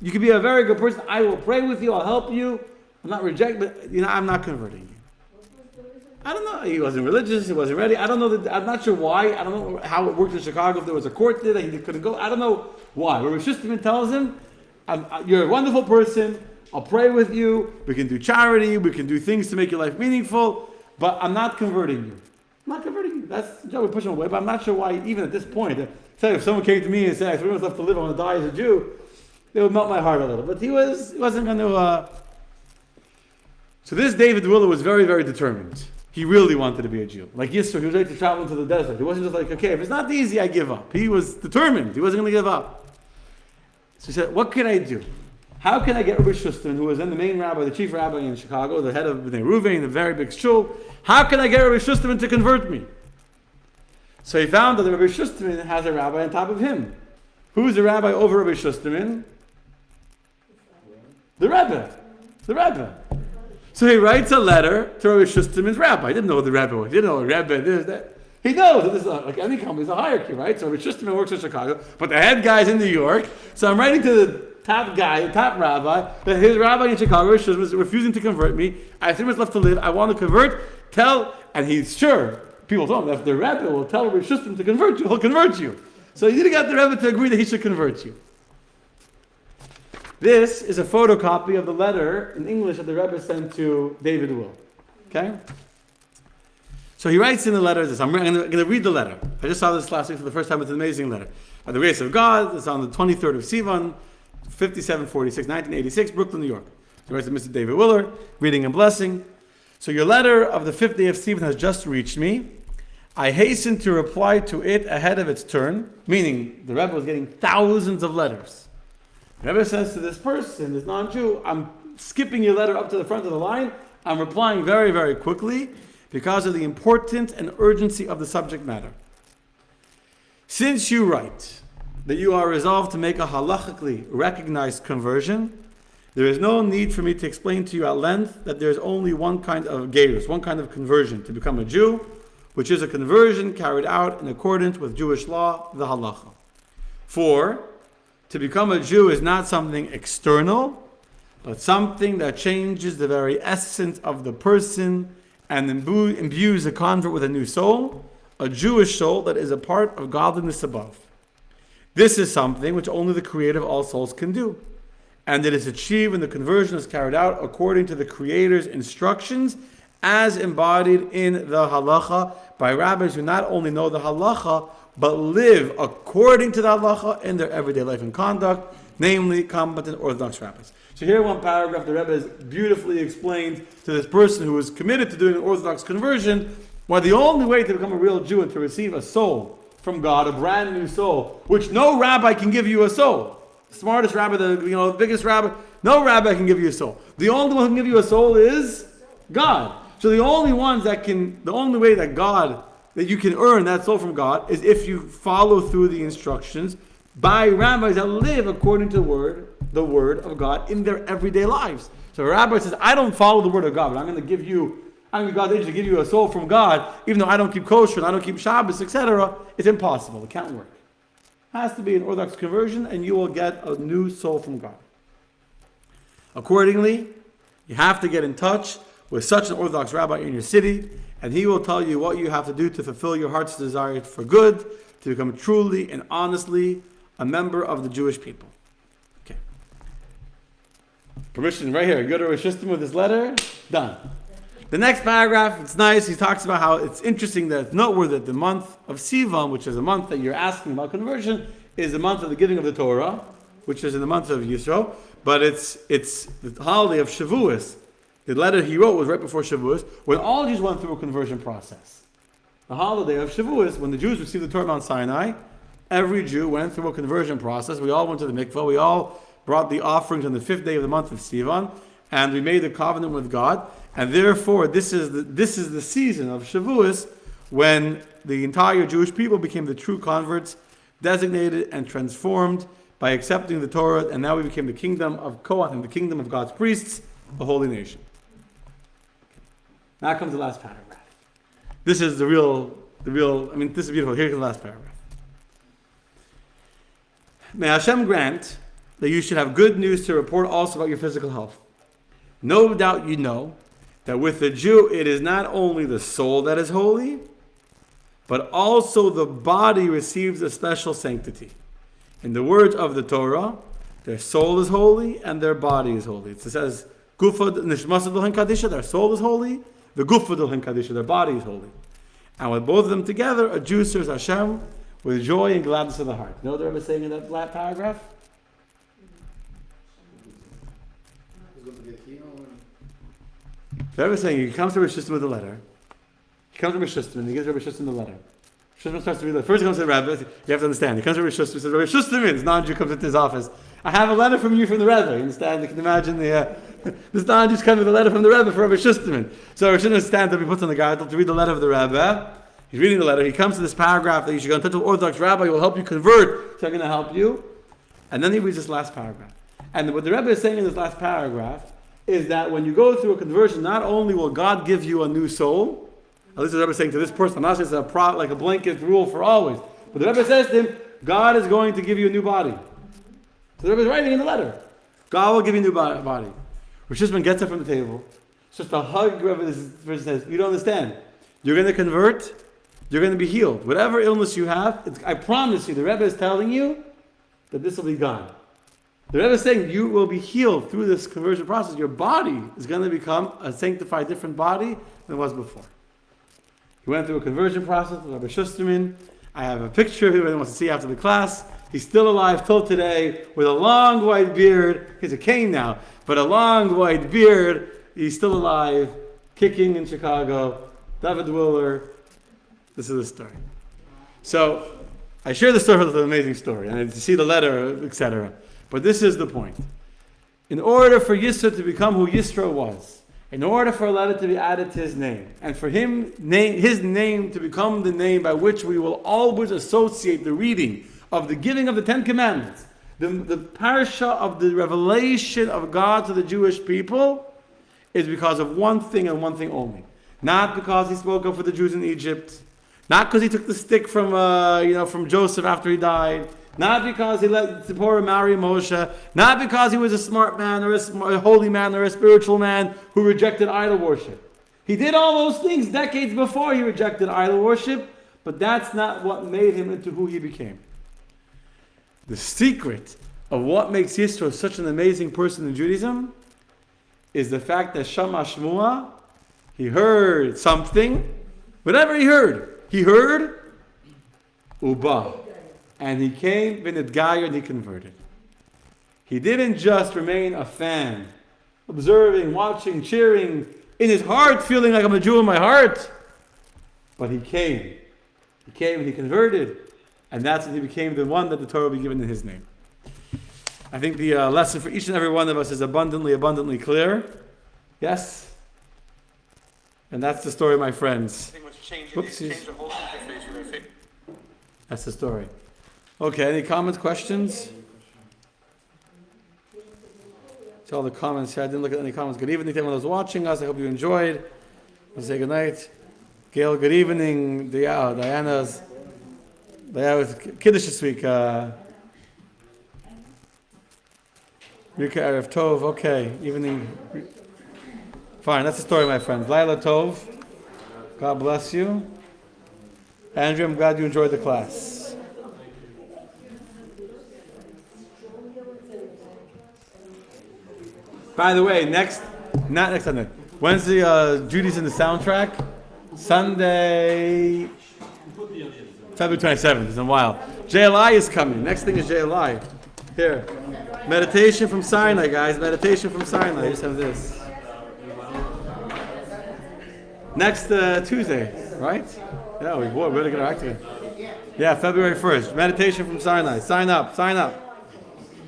you can be a very good person. I will pray with you. I'll help you. I'm not rejecting, but I'm not converting you. I don't know. He wasn't religious. He wasn't ready. I don't know. I'm not sure why. I don't know how it worked in Chicago. If there was a court there that he couldn't go. I don't know why. But Rosh Hashanah tells him, you're a wonderful person. I'll pray with you. We can do charity. We can do things to make your life meaningful. But I'm not converting you. I'm not converting you. That's the job. We push him away. But I'm not sure why, even at this point, if someone came to me and said, I have 3 months left to live, I want to die as a Jew, it would melt my heart a little. But he wasn't going to... So this David Willer was very, very determined. He really wanted to be a Jew. Like Yisro, he was ready to travel into the desert. He wasn't just like, okay, if it's not easy, I give up. He was determined. He wasn't going to give up. So he said, what can I do? How can I get Rabbi Shusterman, who was then the main rabbi, the chief rabbi in Chicago, the head of Bnei Ruvain, the very big shul, how can I get Rabbi Shusterman to convert me? So he found that Rabbi Shusterman has a rabbi on top of him. Who's the rabbi over Rabbi Shusterman? The Rebbe. The Rebbe. So he writes a letter to Rabbi Shusterman's rabbi. He didn't know who the Rebbe was. He didn't know Rebbe, this, that. He knows that this is like any company, it's a hierarchy, right? So Rabbi Shusterman works in Chicago, but the head guy's in New York. So I'm writing to the top guy, the top rabbi, that his rabbi in Chicago was refusing to convert me. I have 3 months left to live. I want to convert. And he's sure. People told him, if the Rebbe will tell Rabbi Shusterman to convert you, he'll convert you. So he didn't get the Rebbe to agree that he should convert you. This is a photocopy of the letter in English that the Rebbe sent to David Will. Okay? So he writes in the letter this. I'm going to read the letter. I just saw this last week for the first time. It's an amazing letter. By the grace of God, it's on the 23rd of Sivan, 5746, 1986, Brooklyn, New York. He writes to Mr. David Willer, reading and blessing. So your letter of the 5th day of Sivan has just reached me. I hasten to reply to it ahead of its turn, meaning the Rebbe was getting thousands of letters. The Rebbe says to this person, this non-Jew, I'm skipping your letter up to the front of the line. I'm replying very, very quickly because of the importance and urgency of the subject matter. Since you write that you are resolved to make a halachically recognized conversion, there is no need for me to explain to you at length that there is only one kind of gerus, one kind of conversion to become a Jew, which is a conversion carried out in accordance with Jewish law, the halacha. For to become a Jew is not something external, but something that changes the very essence of the person and imbues a convert with a new soul, a Jewish soul that is a part of godliness above. This is something which only the Creator of all souls can do, and it is achieved when the conversion is carried out according to the Creator's instructions as embodied in the halacha by rabbis who not only know the halacha, but live according to the halacha in their everyday life and conduct, namely competent Orthodox rabbis. So here one paragraph, the Rebbe has beautifully explained to this person who is committed to doing an Orthodox conversion, why the only way to become a real Jew and to receive a soul from God, a brand new soul, which no rabbi can give you a soul. The smartest rabbi, the biggest rabbi, no rabbi can give you a soul. The only one who can give you a soul is God. So the only way that you can earn that soul from God is if you follow through the instructions by rabbis that live according to the word of God in their everyday lives. So a rabbi says, I don't follow the word of God, but I'm going to give God's agent to give you a soul from God, even though I don't keep kosher and I don't keep Shabbos, etc. It's impossible. It can't work. It has to be an Orthodox conversion, and you will get a new soul from God. Accordingly, you have to get in touch with such an Orthodox rabbi in your city, and he will tell you what you have to do to fulfill your heart's desire for good, to become truly and honestly a member of the Jewish people. Okay. Permission right here. Go to Rosh Hashanah with this letter. Done. The next paragraph, it's nice. He talks about how it's interesting that it's noteworthy that the month of Sivan, which is a month that you're asking about conversion, is the month of the giving of the Torah, which is in the month of Yisro, but it's the holiday of Shavuos The letter he wrote was right before Shavuos, when all Jews went through a conversion process. The holiday of Shavuos, when the Jews received the Torah Mount Sinai, every Jew went through a conversion process. We all went to the mikvah. We all brought the offerings on the 5th day of the month of Sivan, and we made a covenant with God. And therefore, this is the season of Shavuos when the entire Jewish people became the true converts, designated and transformed by accepting the Torah, and now we became the kingdom of Kohath and the kingdom of God's priests, a holy nation. Now comes the last paragraph. This is this is beautiful. Here's the last paragraph. May Hashem grant that you should have good news to report also about your physical health. No doubt you know that with the Jew it is not only the soul that is holy, but also the body receives a special sanctity. In the words of the Torah, their soul is holy and their body is holy. It says, Gufa nishmasa dolhin kadisha, their soul is holy, the gufa dolhin kadisha, their body is holy. And with both of them together, a Jew serves Hashem with joy and gladness of the heart. You know what the Rebbe is saying in that last paragraph? The Rebbe is saying, he comes to Rosh Hashanah with a letter. He comes to Rosh Hashanah and he gives Rosh Hashanah the letter. Rosh Hashanah starts to read the first he comes to the Rebbe. You have to understand. He comes to Rosh Hashanah and says, Rosh Hashanah, this non-Jew comes into his office. I have a letter from you from the Rebbe. You understand? You can imagine this non-Jew's coming with a letter from the Rebbe for Rosh Hashanah. So Rosh Hashanah stands up, he puts on the gadol to read the letter of the Rebbe. He's reading the letter. He comes to this paragraph that you should go and touch an Orthodox rabbi who will help you convert. So I'm going to help you. And then he reads this last paragraph. And what the Rebbe is saying in this last paragraph is that when you go through a conversion, not only will God give you a new soul, at least the Rebbe is saying to this person, I'm not saying it's like a blanket rule for always, but the Rebbe says to him, God is going to give you a new body. So the Rebbe is writing in the letter, God will give you a new body. Rosh Hashanah gets up from the table, it's just a hug. Rebbe, this person says, you don't understand. You're going to convert, you're going to be healed. Whatever illness you have, I promise you, the Rebbe is telling you that this will be gone. The Rebbe is saying you will be healed through this conversion process. Your body is going to become a sanctified, different body than it was before. He went through a conversion process with Rabbi Shusterman. I have a picture of him that wants to see after the class. He's still alive till today with a long white beard. He's a cane now, but a long white beard. He's still alive, kicking in Chicago. David Willer. This is the story. So I share the story with an amazing story, and to see the letter, etc. But this is the point. In order for Yisro to become who Yisro was, in order for a letter to be added to his name, and for his name to become the name by which we will always associate the reading of the giving of the Ten Commandments, the parasha of the revelation of God to the Jewish people, is because of one thing and one thing only. Not because he spoke up for the Jews in Egypt, not because he took the stick from Joseph after he died, not because he let Zipporah marry Moshe, not because he was a smart man or a holy man or a spiritual man who rejected idol worship. He did all those things decades before he rejected idol worship, but that's not what made him into who he became. The secret of what makes Yisro such an amazing person in Judaism is the fact that Shama Shmua, he heard something, whatever he heard, Uba. And he came, Vinidgaya, and he converted. He didn't just remain a fan, observing, watching, cheering, in his heart, feeling like I'm a Jew in my heart. But he came. He came and he converted. And that's when he became the one that the Torah will be given in his name. I think the lesson for each and every one of us is abundantly, abundantly clear. Yes? And that's the story, my friends. That's the story. Okay, any comments, questions? To all the comments here, I didn't look at any comments. Good evening to everyone who's watching us. I hope you enjoyed. I'll say good night. Gail, good evening. Diana's was Kiddush this week. Rika Erev Tov. Okay, evening. Fine, that's the story, my friends. Laila Tov. God bless you. Andrew, I'm glad you enjoyed the class. By the way, not next Sunday. Wednesday, Judy's in the soundtrack. Sunday, February 27th. It's in a while. JLI is coming. Next thing is JLI. Here. Meditation from Sinai, guys. Meditation from Sinai. I just have this. Next Tuesday, right? Yeah, we better get our act together. Yeah, February 1st. Meditation from Sinai. Sign up.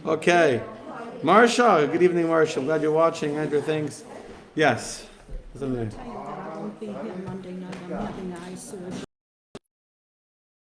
Okay. Marsha, good evening, Marsha. I'm glad you're watching. Andrew, thanks. Yes. I won't be here Monday night. I'm having eye surgery.